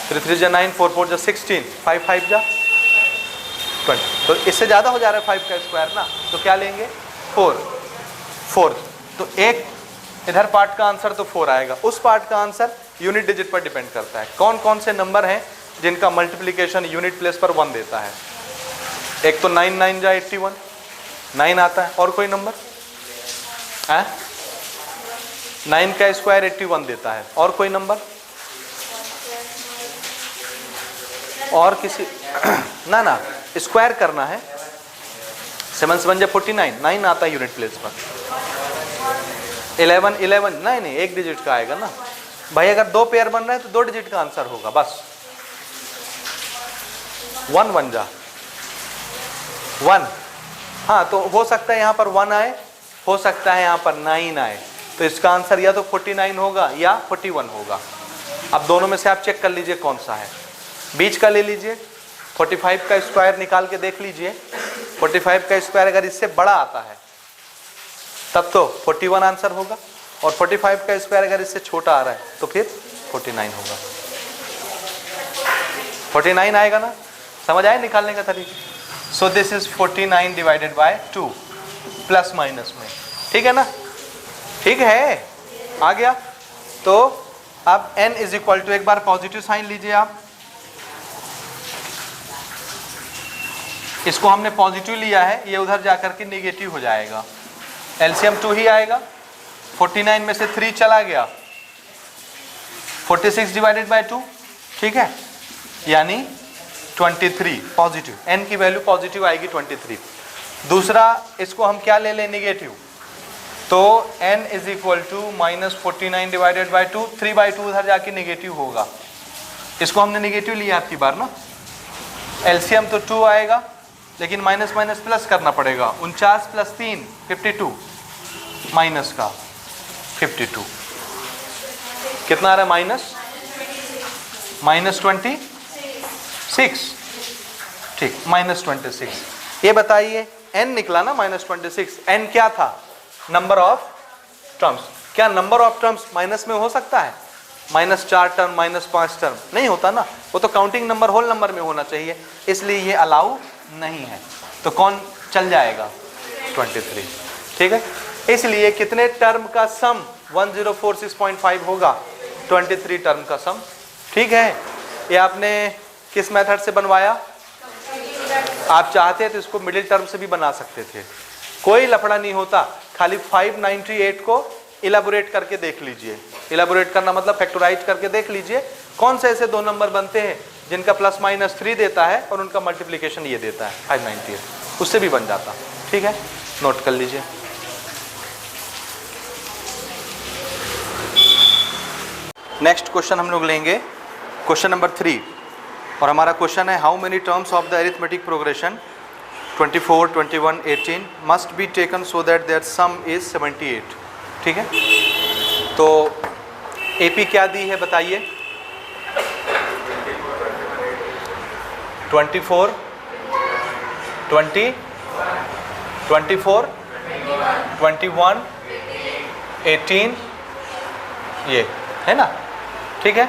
3 3 जा 9, 4 4 जा 16, 5 5 जा 20। तो इससे ज़्यादा हो जा रहा है 5 का स्क्वायर ना, तो क्या लेंगे? 4। तो एक इधर पार्ट का आंसर तो 4 आएगा। उस पार्ट का आंसर यूनिट डिजिट पर डिपेंड करता है। कौन कौन से नंबर हैं जिनका मल्टीप्लिकेशन यूनिट प्लेस पर 1 देता है? एक तो 9 9 जा 81, 9 आता है। और कोई नंबर है? 9 का स्क्वायर 81 देता है। और कोई नंबर? और किसी ना ना, स्क्वायर करना है। 7 7 जा 49, 9 आता है यूनिट प्लेस पर। 11 11, नहीं, एक डिजिट का आएगा ना भाई। अगर 2 पेयर बन रहे हैं तो 2 डिजिट का आंसर होगा बस। 1 1 जा 1, हाँ, तो हो सकता है यहाँ पर 1 आए, हो सकता है यहाँ पर 9 आए। तो इसका आंसर या तो 49 होगा या 41 होगा। अब दोनों में से आप चेक कर लीजिए कौन सा है। बीच का ले लीजिए, 45 का स्क्वायर निकाल के देख लीजिए। 45 का स्क्वायर अगर इससे बड़ा आता है तब तो 41 आंसर होगा, और 45 का स्क्वायर अगर इससे छोटा आ रहा है तो फिर 49 होगा। 49 आएगा ना, समझ आए निकालने का तरीका। सो this is 49 divided by 2 plus minus में, ठीक है ना? ठीक है, आ गया। तो अब n इज इक्वल टू, एक बार पॉजिटिव साइन लीजिए आप। इसको हमने पॉजिटिव लिया है, ये उधर जाकर के नेगेटिव हो जाएगा। एलसीएम 2 ही आएगा। 49 में से 3 चला गया, 46 डिवाइडेड बाय 2, ठीक है, यानी 23 पॉजिटिव। n की वैल्यू पॉजिटिव आएगी 23। दूसरा, इसको हम क्या ले लें? नेगेटिव। तो n is equal to -49 divided by 2, 3/2 उधर जाके नेगेटिव होगा। इसको हमने नेगेटिव लिया आपकी बार ना। एलसीएम तो 2 आएगा, लेकिन माइनस माइनस प्लस करना पड़ेगा। 49 प्लस 3 52, माइनस का 52 कितना आ रहा है? -26, ठीक, -26। ये बताइए n निकला ना -26। n क्या था? Number of terms. क्या नंबर ऑफ टर्म्स माइनस में हो सकता है? -4 टर्म, -5 टर्म नहीं होता ना, वो तो काउंटिंग नंबर होल नंबर में होना चाहिए, इसलिए ये अलाउ नहीं है। तो कौन चल जाएगा? 23, ठीक है। इसलिए कितने टर्म का सम 1046.5 होगा? 23 टर्म का सम, ठीक है। ये आपने किस मेथड से बनवाया? आप चाहते तो इसको मिडिल टर्म से भी बना सकते थे, कोई लफड़ा नहीं होता। खाली 598 को इलाबोरेट करके देख लीजिए। इलाबोरेट करना मतलब फैक्टराइज करके देख लीजिए कौन से ऐसे दो नंबर बनते हैं जिनका प्लस माइनस 3 देता है और उनका मल्टीप्लिकेशन ये देता है 598, उससे भी बन जाता। ठीक है, नोट कर लीजिए। नेक्स्ट क्वेश्चन हम लोग लेंगे क्वेश्चन नंबर 3, और हमारा क्वेश्चन है how many terms of the arithmetic progression 24, 21, 18 must be taken so that their sum is 78। ठीक है, तो एपी क्या दी है बताइए? 24, 20, 24, 21, 18 ये है ना। ठीक है,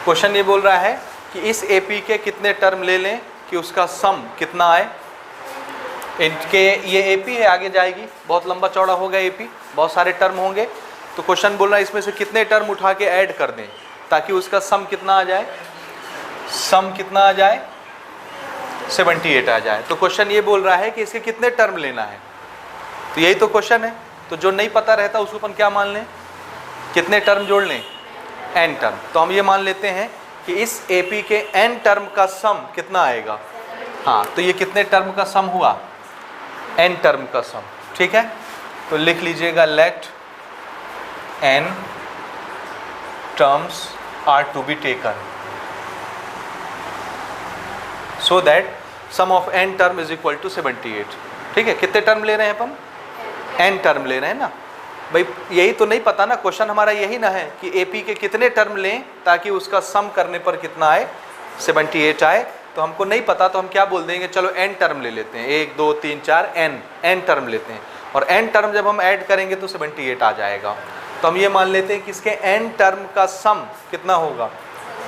क्वेश्चन ये बोल रहा है कि इस एपी के कितने टर्म ले लें कि उसका सम कितना आए। इनके ये एपी है, आगे जाएगी, बहुत लंबा चौड़ा होगा एपी, बहुत सारे टर्म होंगे। तो क्वेश्चन बोल रहा है इसमें से कितने टर्म उठा के ऐड कर दें ताकि उसका सम कितना आ जाए, सम कितना आ जाए 78 आ जाए। तो क्वेश्चन ये बोल रहा है कि इसके कितने टर्म लेना है, तो यही तो क्वेश्चन है। तो जो नहीं पता रहता उसको अपन क्या मान लें, कितने टर्म जोड़ लें, n टर्म। तो हम ये मान लेते हैं कि इस AP के n टर्म का सम कितना आएगा। हाँ, तो ये कितने टर्म का सम हुआ, n टर्म का सम। ठीक है, तो लिख लीजिएगा let n terms are to be taken so that sum of n term is equal to 78। ठीक है, कितने टर्म ले रहे हैं अपन, n टर्म ले रहे हैं ना भाई। यही तो नहीं पता ना, क्वेश्चन हमारा यही ना है कि एपी के कितने टर्म लें ताकि उसका सम करने पर कितना आए, 78 आए। तो हमको नहीं पता तो हम क्या बोल देंगे, चलो n टर्म ले लेते हैं, 1 2 3 4 n टर्म लेते हैं, और n टर्म जब हम ऐड करेंगे तो 78 आ जाएगा। तो हम ये मान लेते हैं कि इसके n टर्म का सम कितना होगा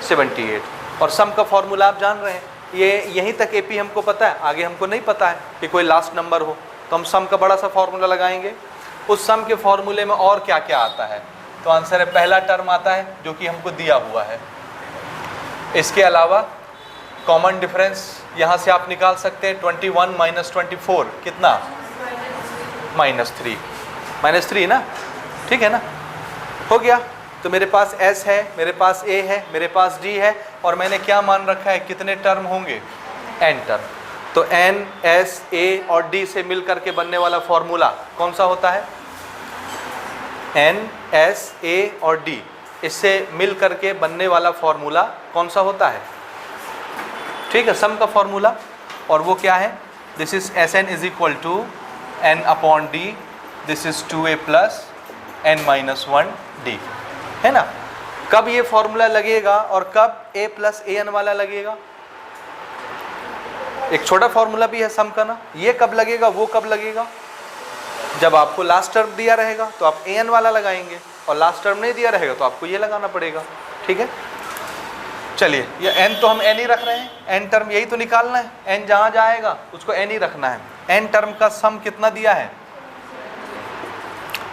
78। और सम का फॉर्मूला आप जान रहे हैं, ये यहीं तक एपी हमको पता है, आगे हमको नहीं पता है कि कोई लास्ट नंबर हो। तो हम सम का बड़ा सा फॉर्मूला लगाएंगे। उस सम के फॉर्मूले में और क्या क्या आता है, तो आंसर है पहला टर्म आता है जो कि हमको दिया हुआ है। इसके अलावा कॉमन डिफरेंस यहाँ से आप निकाल सकते हैं, 21 माइनस 24 कितना, -3 ना। ठीक है ना, हो गया। तो मेरे पास S है, मेरे पास A है, मेरे पास D है, और मैंने क्या मान रखा है, कितने टर्म होंगे, n टर्म। तो n, S, A और D से मिल करके बनने वाला फॉर्मूला कौन सा होता है, n, S, A और D, इससे मिल करके बनने वाला फॉर्मूला कौन सा होता है। ठीक है, सम का फॉर्मूला, और वो क्या है, this is Sn is equal to n upon D, this is 2a plus n minus 1 D, है ना। कब ये फॉर्मूला लगेगा और कब a प्लस an वाला लगेगा, एक छोटा फॉर्मूला भी है सम का ना, ये कब लगेगा, वो कब लगेगा, जब आपको लास्ट टर्म दिया रहेगा तो आप an वाला लगाएंगे, और लास्ट टर्म नहीं दिया रहेगा तो आपको ये लगाना पड़ेगा। ठीक है, चलिए, ये n तो हम n ही रख रहे हैं, n टर्म यही तो निकालना है, n जहाँ जाएगा उसको n ही रखना है। n टर्म का सम कितना दिया है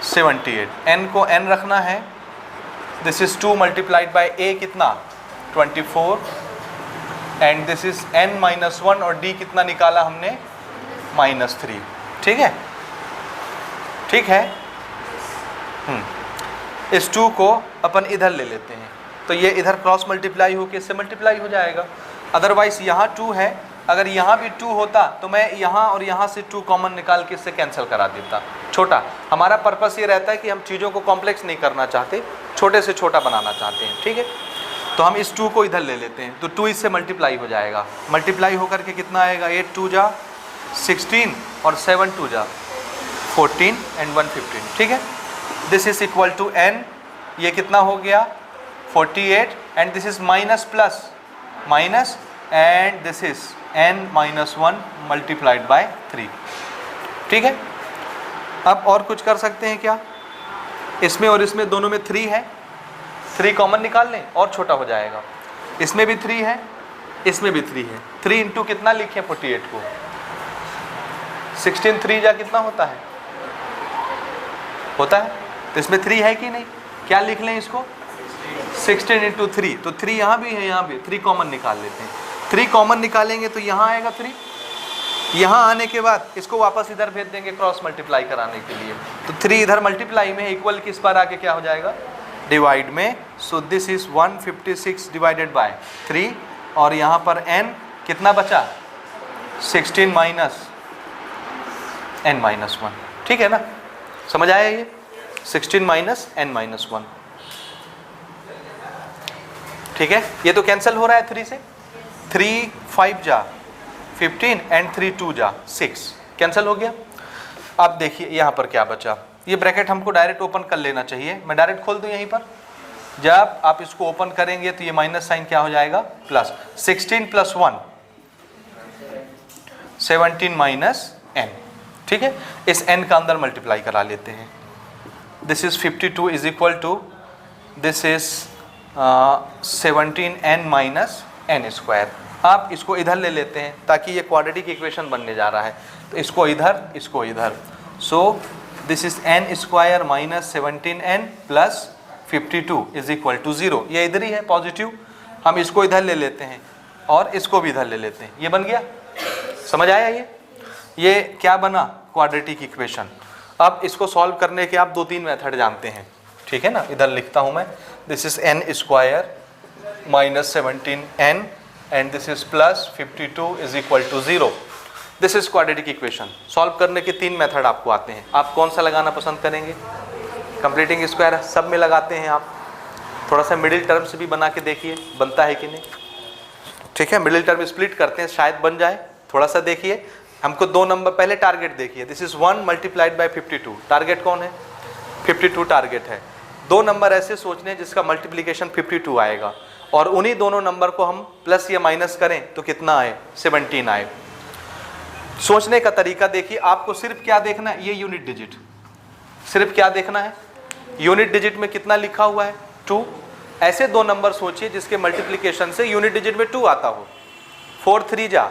78, n को n रखना है, this is 2 multiplied by a कितना 24, and this is n minus 1, और d कितना निकाला हमने -3। ठीक है, ठीक है। इस 2 को अपन इधर ले लेते हैं, तो ये इधर क्रॉस मल्टीप्लाई होकर इससे मल्टीप्लाई हो जाएगा। अदरवाइज यहाँ 2 है, अगर यहाँ भी 2 होता तो मैं यहाँ और यहाँ से 2 कॉमन निकाल के इससे कैंसिल करा देता। छोटा, हमारा पर्पस ये रहता है कि हम चीज़ों को कॉम्प्लेक्स नहीं करना चाहते, छोटे से छोटा बनाना चाहते हैं। ठीक है, तो हम इस 2 को इधर ले लेते हैं, तो 2 इससे मल्टीप्लाई हो जाएगा, मल्टीप्लाई होकर के कितना आएगा, 8 2 जा 16 और 7 2 जा 14 एंड 1 15। ठीक है, this is equal to n, ये कितना हो गया 48, and this is minus plus minus, and this is n minus 1 multiplied by 3। ठीक है, अब और कुछ कर सकते हैं क्या, इसमें और इसमें दोनों में 3 है, 3 कॉमन निकाल लें और छोटा हो जाएगा। इसमें भी 3 है, इसमें भी 3 है, 3 इंटू कितना लिखें 48 को, 16 3 जा कितना होता है, तो इसमें 3 है कि नहीं, क्या लिख लें इसको 16 इंटू 3, तो 3 यहाँ भी है, यहाँ भी 3 कॉमन निकाल लेते हैं। 3 कॉमन निकालेंगे तो यहाँ आएगा 3, यहाँ आने के बाद इसको वापस इधर भेज देंगे क्रॉस मल्टीप्लाई कराने के लिए, तो 3 इधर मल्टीप्लाई में इक्वल किस पर आके क्या हो जाएगा, डिवाइड में। सो दिस इज 156 डिवाइडेड बाय 3, और यहाँ पर n कितना बचा, 16 माइनस n माइनस 1, ठीक है ना, समझ आया ये, 16 माइनस n माइनस 1, ठीक है। ये तो कैंसिल हो रहा है 3 से, 3 5 जा 15 एंड 3 2 जा 6, कैंसिल हो गया। अब देखिए यहाँ पर क्या बचा, ये ब्रैकेट हमको डायरेक्ट ओपन कर लेना चाहिए, मैं डायरेक्ट खोल दूँ यहीं पर। जब आप इसको ओपन करेंगे तो ये माइनस साइन क्या हो जाएगा, प्लस। 16 प्लस 1 17 माइनस n, ठीक है। इस n का अंदर मल्टीप्लाई करा लेते हैं। This is 52 is equal to this is 17n minus n square. आप इसको इधर ले लेते हैं ताकि ये क्वाड्रेटिक इक्वेशन बनने जा रहा है, तो इसको इधर, so this is n square minus 17n plus 52 is equal to 0। ये इधर ही है पॉजिटिव, हम इसको इधर ले लेते हैं और इसको भी इधर ले लेते हैं, ये बन गया, समझ आया ये क्या बना, क्वाड्रेटिक इक्वेशन। अब इसको सॉल्व करने के आप 2-3 मेथड जानते हैं, ठीक है ना। इधर लिखता हूँ मैं, this is n square minus 17n and this is plus 52 is equal to 0। This is quadratic equation. Solve करने के 3 मेथड आपको आते हैं, आप कौन सा लगाना पसंद करेंगे, कंप्लीटिंग स्क्वायर सब में लगाते हैं आप, थोड़ा सा मिडिल टर्म से भी बना के देखिए बनता है कि नहीं, ठीक है। मिडिल टर्म स्प्लिट करते हैं, शायद बन जाए, थोड़ा सा देखिए। हमको 2 नंबर पहले टारगेट देखिए, this is 1 multiplied bye 52, target कौन है, 52 टारगेट है। 2 नंबर ऐसे सोचने जिसका मल्टीप्लीकेशन 52 आएगा, और उन्हीं दोनों नंबर को हम प्लस या माइनस करें तो कितना आए, 17 आए। सोचने का तरीका देखिए, आपको सिर्फ क्या देखना है, ये यूनिट डिजिट, सिर्फ क्या देखना है, यूनिट डिजिट में कितना लिखा हुआ है, 2। ऐसे 2 नंबर सोचिए जिसके मल्टीप्लिकेशन से यूनिट डिजिट में 2 आता हो। 4 3 जा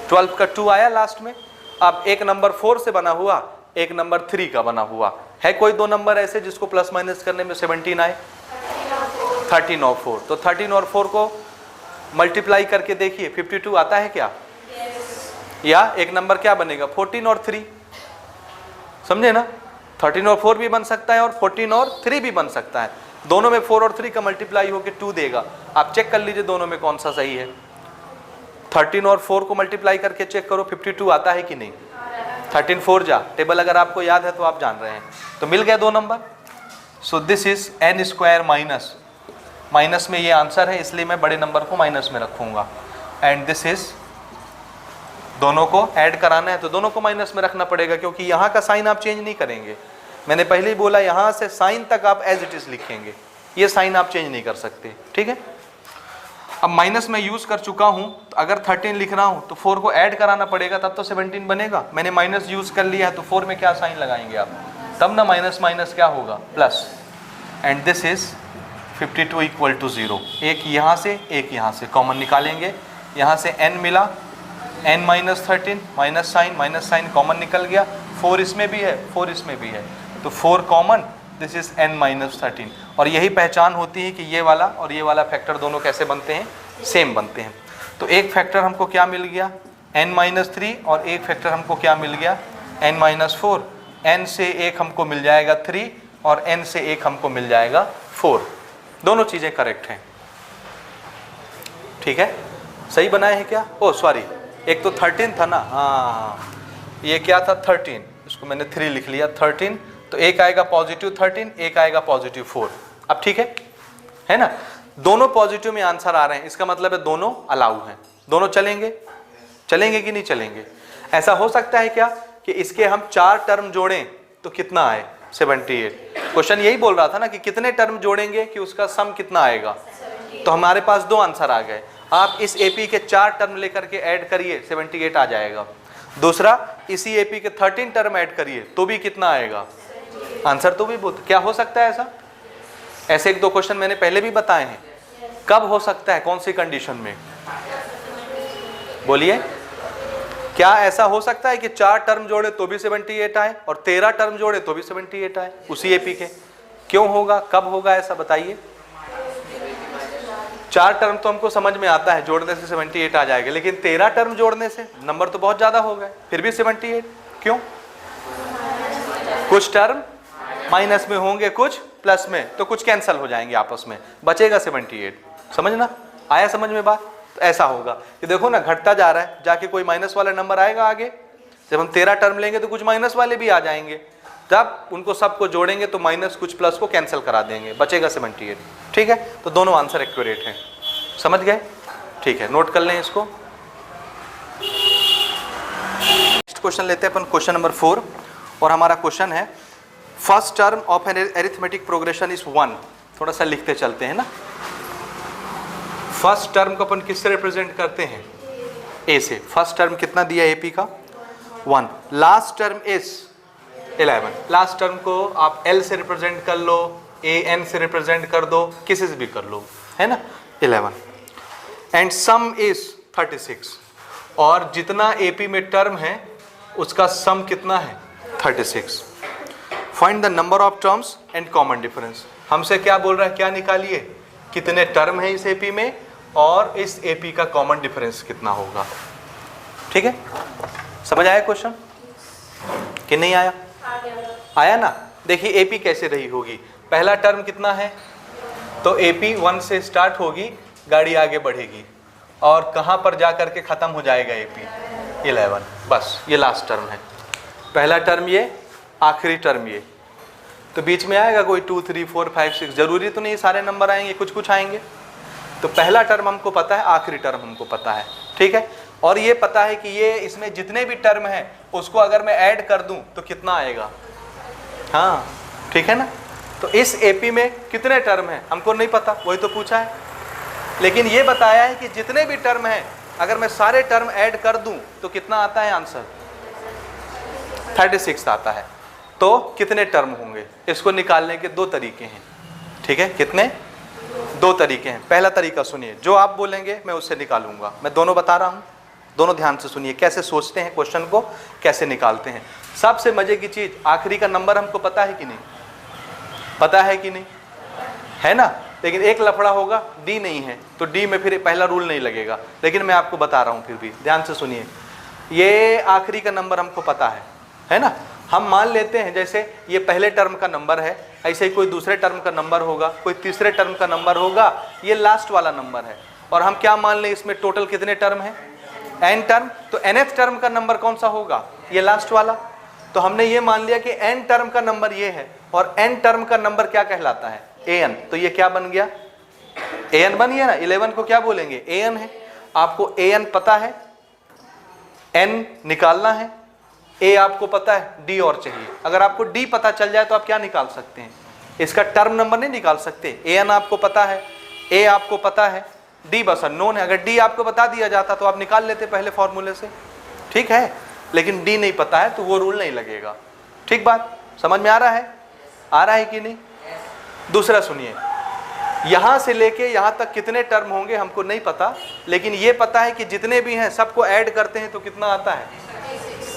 12 का 2 आया लास्ट में। अब एक नंबर 4 से बना हुआ, एक नंबर 3 का बना हुआ है। कोई 2 नंबर ऐसे जिसको प्लस माइनस करने में 17 आए, 13 और 4। तो 13 और 4 को मल्टीप्लाई करके देखिए 52 आता है क्या, या एक नंबर क्या बनेगा, 14 और 3, समझे ना। 13 और 4 भी बन सकता है और 14 और 3 भी बन सकता है। दोनों में 4 और 3 का मल्टीप्लाई होकर 2 देगा। आप चेक कर लीजिए दोनों में कौन सा सही है। 13 और 4 को मल्टीप्लाई करके चेक करो 52 आता है कि नहीं। 13 4 जा, टेबल अगर आपको याद है तो आप जान रहे हैं, तो मिल गए 2 number. So this is n square minus में ये आंसर है, इसलिए मैं बड़े नंबर को माइनस में रखूंगा। एंड दिस इज, दोनों को ऐड कराना है तो दोनों को माइनस में रखना पड़ेगा, क्योंकि यहाँ का साइन आप चेंज नहीं करेंगे। मैंने पहले ही बोला, यहाँ से साइन तक आप एज इट इज लिखेंगे, ये साइन आप चेंज नहीं कर सकते, ठीक है। अब माइनस में यूज कर चुका हूँ, तो अगर 13 लिख रहा हूँ तो 4 को ऐड कराना पड़ेगा, तब तो 17 बनेगा। मैंने माइनस यूज कर लिया है तो 4 में क्या साइन लगाएंगे आप, तब ना माइनस माइनस क्या होगा, plus. And this is 52 equal to 0। एक यहाँ से एक यहाँ से कॉमन निकालेंगे, यहाँ से n मिला, n minus 13, minus sign common निकल गया। 4 इसमें भी है, 4 इसमें भी है, तो 4 common, this is n minus 13। और यही पहचान होती है कि ये वाला और ये वाला फैक्टर दोनों कैसे बनते हैं, सेम बनते हैं। तो एक फैक्टर हमको क्या मिल गया, n माइनस 3, और एक फैक्टर हमको क्या मिल गया, n माइनस 4। n से एक हमको मिल जाएगा 3 और n से एक हमको मिल जाएगा 4। दोनों चीज़ें करेक्ट हैं, ठीक है। सही बनाए हैं क्या, ओ सॉरी, एक तो 13 था ना, हाँ ये क्या था 13, इसको मैंने 3 लिख लिया, 13। तो एक आएगा पॉजिटिव 13, एक आएगा पॉजिटिव 4। अब ठीक है ना, दोनों पॉजिटिव में आंसर आ रहे हैं, इसका मतलब है दोनों अलाउ हैं, दोनों चलेंगे कि नहीं चलेंगे। ऐसा हो सकता है क्या कि इसके हम 4 टर्म जोड़ें तो कितना आए, 78। क्वेश्चन यही बोल रहा था ना कि कितने टर्म जोड़ेंगे कि उसका सम कितना आएगा, तो हमारे पास 2 आंसर आ गए। आप इस एपी के 4 टर्म लेकर के ऐड करिए, 78 आ जाएगा। दूसरा, इसी एपी के 13 टर्म ऐड करिए तो भी कितना आएगा, आंसर तो भी बहुत। क्या हो सकता है ऐसा, ऐसे 1-2 क्वेश्चन मैंने पहले भी बताए हैं। कब हो सकता है, कौन सी कंडीशन में, बोलिए। क्या ऐसा हो सकता है कि 4 टर्म जोड़े तो भी 78 आए और 13 टर्म जोड़े तो भी 78 आए उसी एपी के? क्यों होगा, कब होगा ऐसा बताइए। 4 टर्म तो हमको समझ में आता है, जोड़ने से 78 आ जाएगा, लेकिन 13 टर्म जोड़ने से नंबर तो बहुत ज्यादा हो गए, फिर भी 78 क्यों? कुछ टर्म माइनस में होंगे, कुछ प्लस में, तो कुछ कैंसिल हो जाएंगे आपस में, बचेगा 78। समझना आया समझ में बात? तो ऐसा होगा कि देखो ना, घटता जा रहा है, जाके कोई माइनस वाला नंबर आएगा आगे। जब हम 13 टर्म लेंगे तो कुछ माइनस वाले भी आ जाएंगे, जब उनको सबको जोड़ेंगे तो माइनस कुछ प्लस को कैंसिल करा देंगे, बचेगा 78। ठीक है, तो दोनों आंसर एक्यूरेट हैं। समझ गए? ठीक है, नोट कर लें इसको। नेक्स्ट क्वेश्चन लेते हैं अपन, क्वेश्चन नंबर 4, और हमारा क्वेश्चन है first term of an arithmetic progression is 1। थोड़ा सा लिखते चलते हैं ना। फर्स्ट टर्म को अपन किससे रिप्रेजेंट करते हैं? ए से। फर्स्ट टर्म कितना दिया एपी का? 1। Last term is 11। Last term को आप एल से रिप्रेजेंट कर लो, ए एन से रिप्रेजेंट कर दो, किसी से भी कर लो, है ना, 11। And some is 36। और जितना एपी में टर्म है उसका सम कितना है? 36। Find the number of terms and common difference. हमसे क्या बोल रहा है, क्या निकालिए, कितने टर्म है इस एपी में और इस एपी का कॉमन डिफरेंस कितना होगा। ठीक है, समझ आया क्वेश्चन कि नहीं आया? आया ना। देखिए एपी कैसे रही होगी, पहला टर्म कितना है, तो एपी 1 से स्टार्ट होगी, गाड़ी आगे बढ़ेगी और कहां पर जा करके खत्म हो जाएगा एपी? 11। बस ये लास्ट टर्म है, पहला टर्म ये, आखिरी टर्म ये, तो बीच में आएगा कोई 2 3 4 5 6, जरूरी तो नहीं सारे नंबर आएंगे, कुछ कुछ आएंगे। तो पहला टर्म हमको पता है, आखिरी टर्म हमको पता है। ठीक है, और ये पता है कि ये इसमें जितने भी टर्म है उसको अगर मैं ऐड कर दूं तो कितना आएगा। हाँ ठीक है ना। तो इस एपी में कितने टर्म है हमको नहीं पता, वही तो पूछा है, लेकिन ये बताया है कि जितने भी टर्म है अगर मैं सारे टर्म ऐड कर दूं तो कितना आता है आंसर? 36 आता है। तो कितने टर्म होंगे, इसको निकालने के 2 तरीके हैं। ठीक है, कितने? 2 तरीके हैं। पहला तरीका सुनिए, जो आप बोलेंगे मैं उससे निकालूंगा, मैं दोनों बता रहा हूं, दोनों ध्यान से सुनिए कैसे सोचते हैं क्वेश्चन को, कैसे निकालते हैं। सबसे मजे की चीज, आखिरी का नंबर हमको पता है कि नहीं? पता है कि नहीं? है ना। लेकिन एक लफड़ा होगा, डी नहीं है, तो डी में फिर पहला रूल नहीं लगेगा, लेकिन मैं आपको बता रहा हूं, फिर भी ध्यान से सुनिए। ये आखिरी का नंबर हमको पता है ना। हम मान लेते हैं जैसे ये पहले टर्म का नंबर है, ऐसे ही कोई दूसरे टर्म का नंबर होगा, कोई तीसरे टर्म का नंबर होगा, ये लास्ट वाला नंबर है। और हम क्या मान लें, इसमें टोटल कितने टर्म है? N term. तो nth टर्म का नंबर कौन सा होगा? ये लास्ट वाला। तो हमने ये मान लिया कि n टर्म का नंबर ये है, और n टर्म का नंबर क्या कहलाता है? an। तो ये क्या बन गया? an बन गया ना। 11 को क्या बोलेंगे? an है। आपको an पता है, n निकालना है, a आपको पता है, d और चाहिए। अगर आपको d पता चल जाए तो आप क्या निकाल सकते हैं? इसका टर्म नंबर नहीं निकाल सकते। an आपको पता है, a आपको पता है, d बस अननोन है। अगर d आपको बता दिया जाता तो आप निकाल लेते पहले फॉर्मूले से, ठीक है, लेकिन d नहीं पता है तो वो रूल नहीं लगेगा। ठीक बात समझ में आ रहा है? आ रहा है कि नहीं? दूसरा सुनिए, यहां से लेके यहां तक कितने टर्म होंगे हमको नहीं पता, लेकिन ये पता है कि जितने भी हैं सबको ऐड करते हैं तो कितना आता है।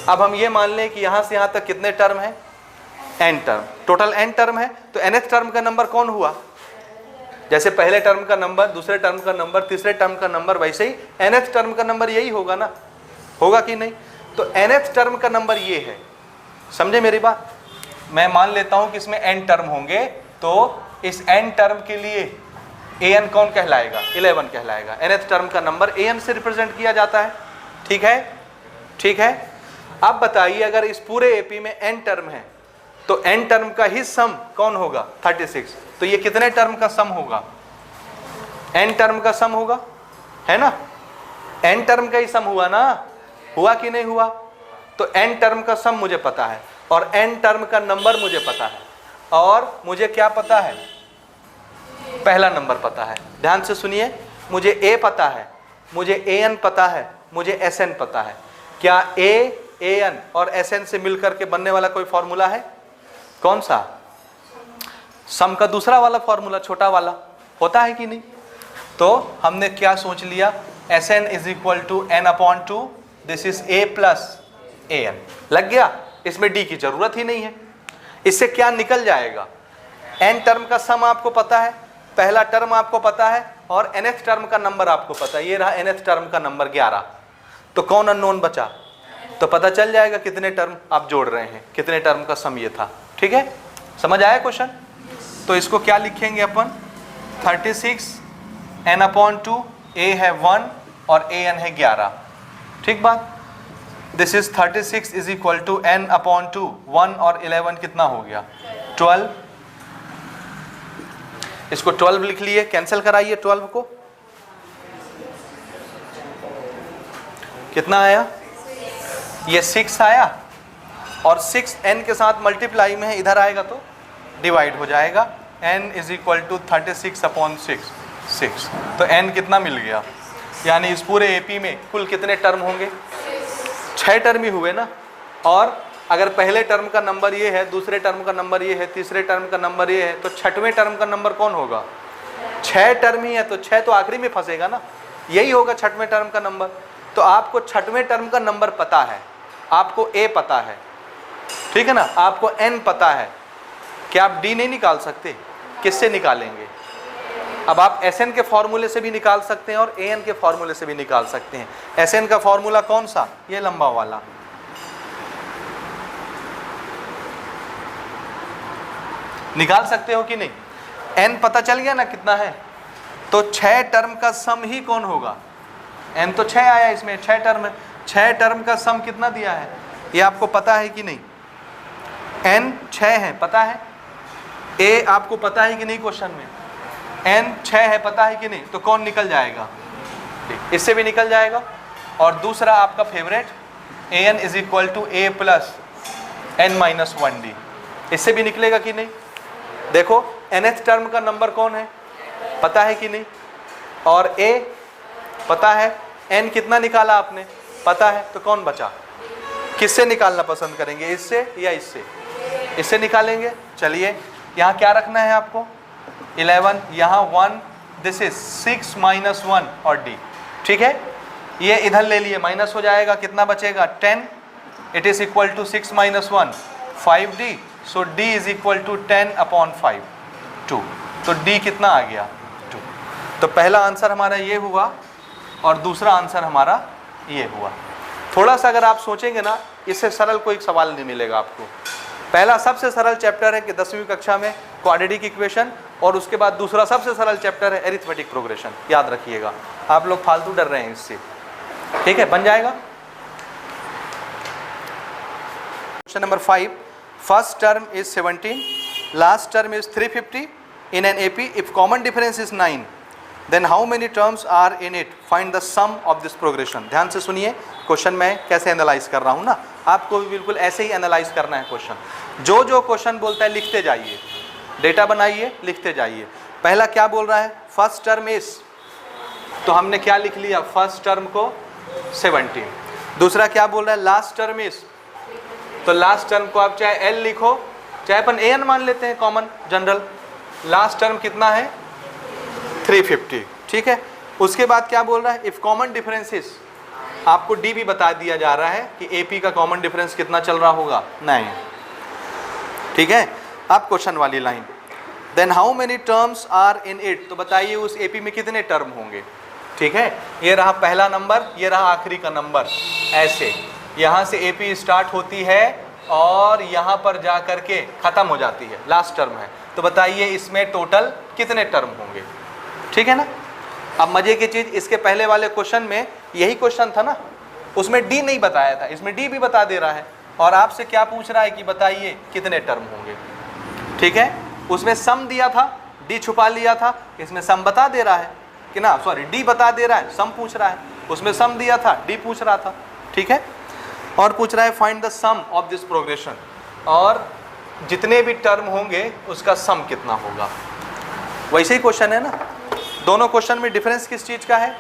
अब हम ये मान लें कि यहां से यहां तक कितने टर्म है? n term, total n term है। तो nth टर्म का नंबर कौन हुआ? जैसे पहले टर्म का नंबर, दूसरे टर्म का नंबर, तीसरे टर्म का नंबर, वैसे ही nth टर्म का नंबर यही होगा ना, होगा कि नहीं? तो nth टर्म का नंबर ये है, समझे मेरी बात? मैं मान लेता हूं कि इसमें n टर्म होंगे, तो इस n टर्म के लिए an कौन कहलाएगा? 11 कहलाएगा। nth टर्म का नंबर an से रिप्रेजेंट किया जाता है। ठीक है, ठीक है। अब बताइए, अगर इस पूरे एपी में n टर्म है तो n टर्म का ही सम कौन होगा? 36। तो ये कितने टर्म का सम होगा? n टर्म का सम होगा, है ना। n टर्म का ही सम हुआ ना, हुआ कि नहीं हुआ? तो n टर्म का सम मुझे पता है और n टर्म का नंबर मुझे पता है, और मुझे क्या पता है? पहला नंबर पता है। ध्यान से सुनिए, मुझे a पता है, मुझे an पता है, मुझे sn पता है। क्या a, an और sn से मिलकर के बनने वाला कोई फॉर्मूला है? कौन सा? सम का दूसरा वाला फॉर्मूला, छोटा वाला, होता है कि नहीं? तो हमने क्या सोच लिया, Sn is equal to n/2, this is a plus an। लग गया, इसमें d की जरूरत ही नहीं है। इससे क्या निकल जाएगा? n टर्म का सम आपको पता है, पहला टर्म आपको पता है और nth टर्म का नंबर आपको पता है, ये रहा nth टर्म का नंबर 11। तो कौन अननोन बचा? तो पता चल जाएगा कितने टर्म आप जोड़ रहे हैं, कितने टर्म का सम ये था। ठीक है, समझ आया क्वेश्चन? तो इसको क्या लिखेंगे अपन? 36 n/2, a है 1 और an है 11। ठीक बात? This is 36 is equal to n/2, 1 और 11 कितना हो गया? 12। इसको 12 लिख लिए, कैंसिल कराइए 12 को, कितना आया? ये 6 आया और 6 n के साथ मल्टीप्लाई में है, इधर आएगा तो डिवाइड हो जाएगा। n is equal to 36/6। तो n कितना मिल गया? यानी इस पूरे एपी में कुल कितने टर्म होंगे? 6 टर्म ही हुए ना। और अगर पहले टर्म का नंबर ये है, दूसरे टर्म का नंबर ये है, तीसरे टर्म का नंबर ये है, तो छठवें टर्म का नंबर कौन होगा? 6 टर्म ही है तो 6 तो आखिरी में फंसेगा ना, यही होगा छठवें टर्म का नंबर। तो आपको छठवें टर्म का नंबर पता है, आपको a पता है, ठीक है ना, आपको n पता है, क्या आप d नहीं निकाल सकते? किससे निकालेंगे? अब आप Sn के फॉर्मूले से भी निकाल सकते हैं और An के फॉर्मूले से भी निकाल सकते हैं। Sn का फॉर्मूला कौन सा? ये लंबा वाला। निकाल सकते हो कि नहीं? n पता चल गया ना कितना है, तो 6 टर्म का सम ही कौन होगा? n तो 6 आया, इसमें 6 टर्म है, 6 टर्म का सम कितना दिया है ये आपको पता है कि नहीं? n 6 है, पता है? a आपको पता है कि नहीं? क्वेश्चन में n 6 है, पता है कि नहीं? तो कौन निकल जाएगा? इससे भी निकल जाएगा। और दूसरा आपका favourite an is equal to a plus n-1d, इससे भी निकलेगा कि नहीं? देखो nth टर्म का नंबर कौन है, पता है कि नहीं? और a पता है, n कितना निकाला आपने, पता है, तो कौन बचा? किससे निकालना पसंद करेंगे, इससे या इससे? इससे निकालेंगे। चलिए यहाँ क्या रखना है आपको? 11, यहाँ 1, दिस इज 6 - 1 और d। ठीक है, ये इधर ले लिए, माइनस हो जाएगा, कितना बचेगा? 10। It is equal to 6 - 1 5d, so d is equal to 10/5 2। तो d कितना आ गया? 2। तो पहला आंसर हमारा ये हुआ और दूसरा आंसर हमारा ये हुआ। थोड़ा सा अगर आप सोचेंगे ना, इससे सरल कोई सवाल नहीं मिलेगा आपको। पहला सबसे सरल चैप्टर है कि 10वीं कक्षा में क्वाड्रेटिक इक्वेशन, और उसके बाद दूसरा सबसे सरल चैप्टर है एरिथमेटिक प्रोग्रेशन। याद रखिएगा, आप लोग फालतू डर रहे हैं इससे। ठीक है, बन जाएगा। Question number 5, first term is 17, last term is 350 in an AP, if common difference is 9, then how many terms are in it, find the sum of this progression. ध्यान से सुनिए, क्वेश्चन मैं कैसे एनालाइज कर रहा हूँ ना, आपको भी बिल्कुल ऐसे ही एनालाइज करना है क्वेश्चन। जो जो क्वेश्चन बोलता है लिखते जाइए, डेटा बनाइए, लिखते जाइए। पहला क्या बोल रहा है? फर्स्ट टर्म इज, तो हमने क्या लिख लिया? फर्स्ट टर्म को 17। दूसरा क्या बोल रहा है? लास्ट टर्म इज, तो लास्ट टर्म को आप चाहे l लिखो, चाहे अपन an मान लेते हैं कॉमन जनरल। लास्ट टर्म कितना है? 350। ठीक है, उसके बाद क्या बोल रहा है? इफ कॉमन डिफरेंसेस, आपको d भी बता दिया जा रहा है कि AP का कॉमन डिफरेंस कितना चल रहा होगा? 9। ठीक है, अब क्वेश्चन वाली line, then how many terms are in it, तो बताइए उस AP में कितने टर्म होंगे। ठीक है, ये रहा पहला नंबर, ये रहा आखिरी का नंबर। ऐसे यहाँ से AP स्टार्ट होती है और यहाँ पर जा कर के ख़त्म हो जाती है, लास्ट टर्म है। तो बताइए इसमें टोटल कितने टर्म होंगे। ठीक है ना। अब मजे की चीज़, इसके पहले वाले क्वेश्चन में यही क्वेश्चन था ना, उसमें D नहीं बताया था, इसमें D भी बता दे रहा है। और आपसे क्या पूछ रहा है कि बताइए कितने टर्म होंगे। ठीक है, उसमें सम दिया था, D छुपा लिया था, इसमें सम बता दे रहा है कि ना, सॉरी D बता दे रहा है, सम पूछ रहा है। उसमें सम दिया था, D पूछ रहा था। ठीक है, और पूछ रहा है find the sum of this progression, और जितने भी टर्म होंगे उसका सम कितना होगा। वैसे ही क्वेश्चन है ना, दोनों क्वेश्चन में डिफरेंस किस चीज़ का है,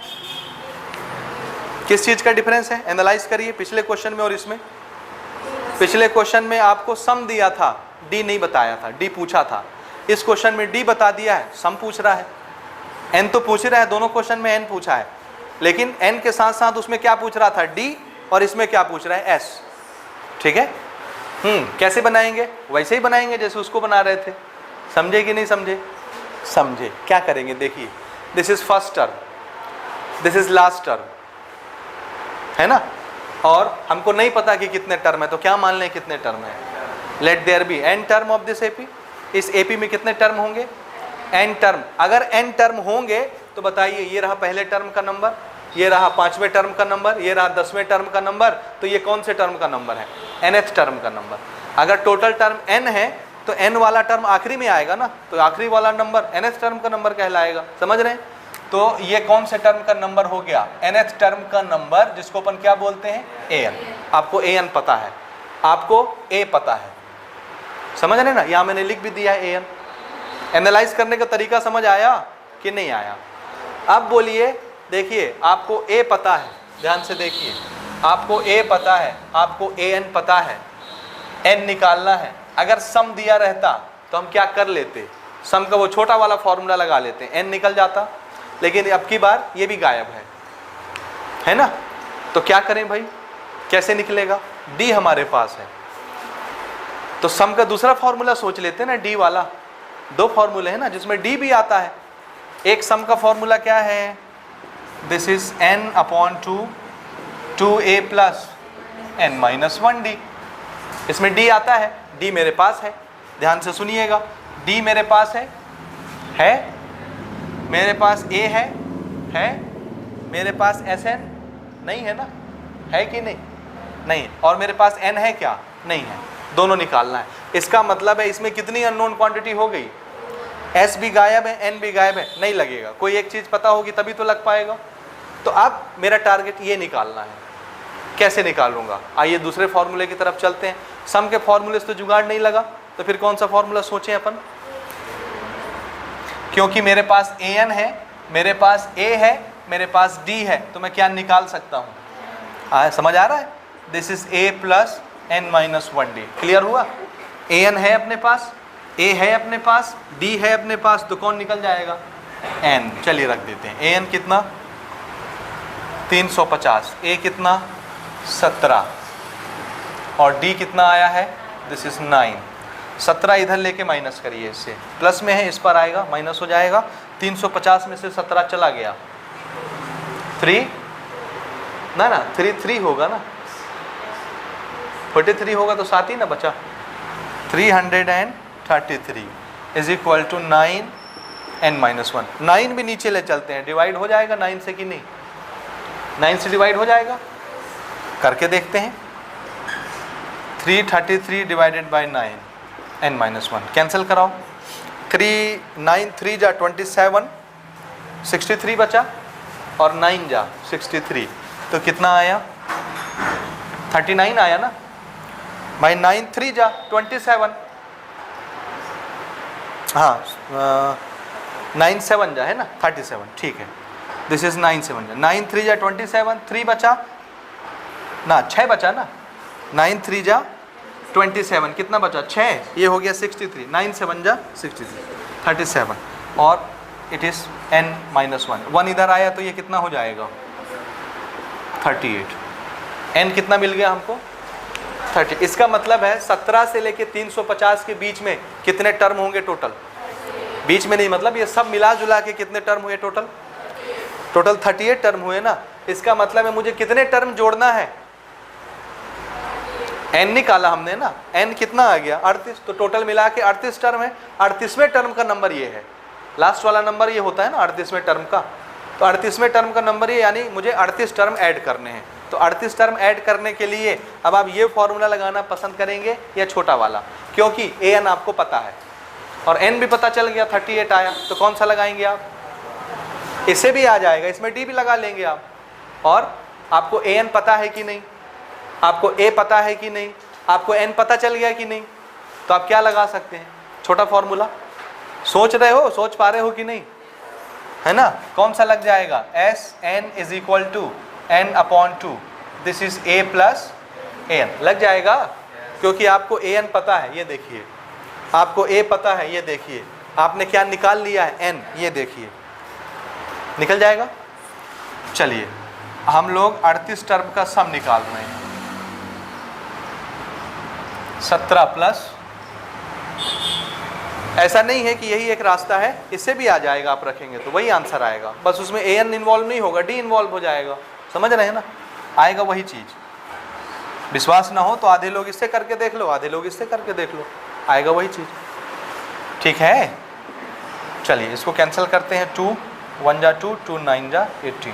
किस चीज़ का डिफरेंस है, एनालाइज करिए पिछले क्वेश्चन में और इसमें। पिछले क्वेश्चन में आपको सम दिया था, D नहीं बताया था, D पूछा था। इस क्वेश्चन में D बता दिया है, सम पूछ रहा है। N तो पूछ रहा है, दोनों क्वेश्चन में N पूछा है, लेकिन N के साथ साथ उसमें क्या पूछ रहा था? D, और इसमें क्या पूछ रहा है? S। ठीक है, कैसे बनाएंगे? वैसे ही बनाएंगे जैसे उसको बना रहे थे। समझे कि नहीं समझे? समझे क्या करेंगे, देखिए this is first term, this is last term, है ना, और हमको नहीं पता कि कितने टर्म है, तो क्या मान लें कितने टर्म है, let there be n term of this AP. इस एपी में कितने टर्म होंगे, n टर्म। अगर n टर्म होंगे तो बताइए, ये रहा पहले टर्म का नंबर, ये रहा 5वें टर्म का नंबर, ये रहा 10वें टर्म का नंबर, तो ये कौन से टर्म का नंबर है, nth टर्म का नंबर। अगर टोटल टर्म n है तो n वाला टर्म आखिरी में आएगा ना, तो आखिरी वाला नंबर nth टर्म का नंबर कहलाएगा, समझ रहे हैं। तो ये कौन से टर्म का नंबर हो गया, nth टर्म का नंबर, जिसको अपन क्या बोलते हैं, an। आपको an पता है, आपको a पता है, समझ रहे ना, यहाँ मैंने लिख भी दिया है an। एनालाइज करने का तरीका समझ आया कि नहीं आया। अब बोलिए, देखिए आपको a पता है, ध्यान से देखिए, आपको a पता है, आपको an पता है, n निकालना है। अगर सम दिया रहता तो हम क्या कर लेते, सम का वो छोटा वाला फॉर्मूला लगा लेते, n निकल जाता, लेकिन अब की बार ये भी गायब है ना। तो क्या करें भाई, कैसे निकलेगा, d हमारे पास है, तो सम का दूसरा फॉर्मूला सोच लेते हैं ना, d वाला। दो फॉर्मूले हैं ना जिसमें d भी आता है। एक सम का फॉर्मूला क्या है, this is n/2 2a plus n-1d। इसमें d आता है, d मेरे पास है, ध्यान से सुनिएगा, d मेरे पास है, मेरे पास a है, मेरे पास Sn नहीं है ना, है कि नहीं, नहीं, और मेरे पास n है क्या, नहीं है, दोनों निकालना है। इसका मतलब है इसमें कितनी अननोन क्वांटिटी हो गई, s भी गायब है, n भी गायब है, नहीं लगेगा, कोई एक चीज़ पता होगी तभी तो लग पाएगा। तो अब मेरा टारगेट ये निकालना है, कैसे निकालूंगा, आइए दूसरे फॉर्मूले की तरफ चलते हैं। सम के फॉर्मूले से तो जुगाड़ नहीं लगा, तो फिर कौन सा फॉर्मूला सोचें अपन, क्योंकि मेरे पास an है, मेरे पास a है, मेरे पास d है, तो मैं क्या निकाल सकता हूँ, समझ आ रहा है, this is a plus n-1d। Clear हुआ, an है अपने पास, a है अपने पास, d है अपने पास, तो कौन निकल जाएगा, n। चलिए रख देते हैं, an कितना 350, a कितना 17, और d कितना आया है, दिस इज 9। 17 इधर लेके माइनस करिए, इससे प्लस में है, इस पर आएगा माइनस हो जाएगा। 350 में से 17 चला गया, 3 ना 3 होगा ना, 43 होगा तो 7 ही ना बचा, 333 इज इक्वल टू 9n-1। 9 भी नीचे ले चलते हैं, डिवाइड हो जाएगा 9 से कि नहीं, 9 से डिवाइड हो जाएगा, करके देखते हैं। 333 डिवाइडेड बाई 9n-1 कैंसिल कराओ, 9 3 जा 27, 63 बचा, और 9 जा 63, तो कितना आया, 39 आया ना, भाई 9 3 जा 27, हाँ 9 7 जा है ना 37, ठीक है, दिस इज 9 7 जा, 9 3 जा 27, 3 बचा ना, 6 बचा ना, 9 3 जा 27, कितना बचा 6, ये हो गया 63, 9 7 जा 63, 37, और इट इज n-1, 1 इधर आया तो ये कितना हो जाएगा 38, n कितना मिल गया हमको 30। इसका मतलब है 17 से लेके 350 के बीच में कितने टर्म होंगे टोटल, बीच में नहीं, मतलब ये सब मिला जुला के कितने टर्म हुए टोटल 38 टर्म हुए ना। इसका मतलब है मुझे कितने टर्म जोड़ना है, n निकाला हमने ना, n कितना आ गया 38, तो टोटल मिला के 38 टर्म है। 38वें टर्म का नंबर ये है, लास्ट वाला नंबर ये होता है ना 38वें टर्म का, तो 38वें टर्म का नंबर ये, यानी मुझे 38 टर्म ऐड करने हैं। तो 38 टर्म ऐड करने के लिए अब आप ये फॉर्मूला लगाना पसंद करेंगे या छोटा वाला, क्योंकि an आपको पता है और n भी पता चल गया, 38 आया, तो कौन सा लगाएंगे आप, इसे भी आ जाएगा, इसमें d भी लगा लेंगे आप। और आपको an पता है कि नहीं, आपको a पता है कि नहीं, आपको n पता चल गया कि नहीं, तो आप क्या लगा सकते हैं, छोटा फॉर्मूला। सोच रहे हो, सोच पा रहे हो कि नहीं, है ना, कौन सा लग जाएगा, Sn is equal to n/2, this is a plus an, लग जाएगा, क्योंकि आपको an पता है, ये देखिए, आपको a पता है, ये देखिए, आपने क्या निकाल लिया है n, ये देखिए, निकल जाएगा। चलिए हम लोग 38 टर्म का सम निकाल रहे हैं, 17 प्लस ऐसा नहीं है कि यही एक रास्ता है, इससे भी आ जाएगा, आप रखेंगे तो वही आंसर आएगा, बस उसमें an इन्वॉल्व नहीं होगा, d इन्वॉल्व हो जाएगा। समझ रहे हैं ना, आएगा वही चीज़। विश्वास ना हो तो आधे लोग इससे करके देख लो, आधे लोग इससे करके देख लो, आएगा वही चीज़। ठीक है, चलिए इसको कैंसिल करते हैं। 2 1 जा 2, 2 9 जा 18,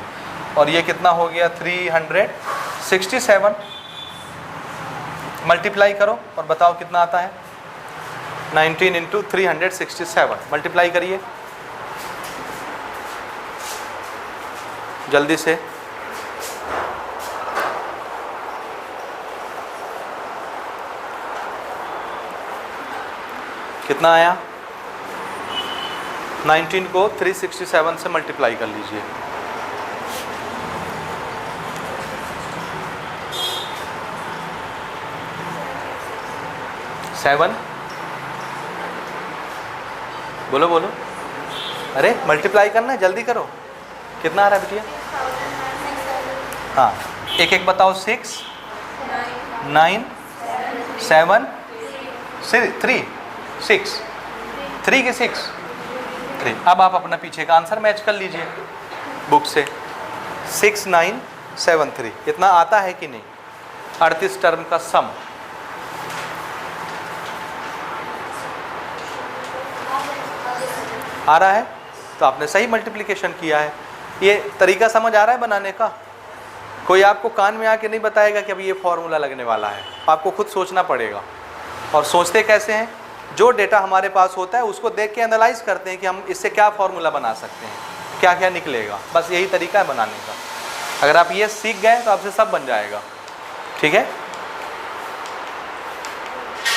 और ये कितना हो गया 367। मल्टीप्लाई करो और बताओ कितना आता है। 19 इंटू 367, मल्टीप्लाई करिए जल्दी से। कितना आया? 19 को 367 से मल्टीप्लाई कर लीजिए। सेवन, बोलो बोलो, अरे मल्टीप्लाई करना है, जल्दी करो। कितना आ रहा है बिटिया? हाँ, एक एक बताओ। 6 9 7 3 6 3 के 6 3। अब आप अपना पीछे का आंसर मैच कर लीजिए बुक से। 6 9 7 3 इतना आता है कि नहीं? 38 टर्म का सम। आ रहा है तो आपने सही मल्टीप्लिकेशन किया है। ये तरीका समझ आ रहा है बनाने का? कोई आपको कान में आके नहीं बताएगा कि अभी ये फॉर्मूला लगने वाला है, आपको खुद सोचना पड़ेगा। और सोचते कैसे हैं? जो डेटा हमारे पास होता है उसको देख के एनालाइज करते हैं कि हम इससे क्या फॉर्मूला बना सकते हैं, क्या क्या निकलेगा। बस यही तरीका है बनाने का। अगर आप ये सीख गए तो आपसे सब बन जाएगा। ठीक है।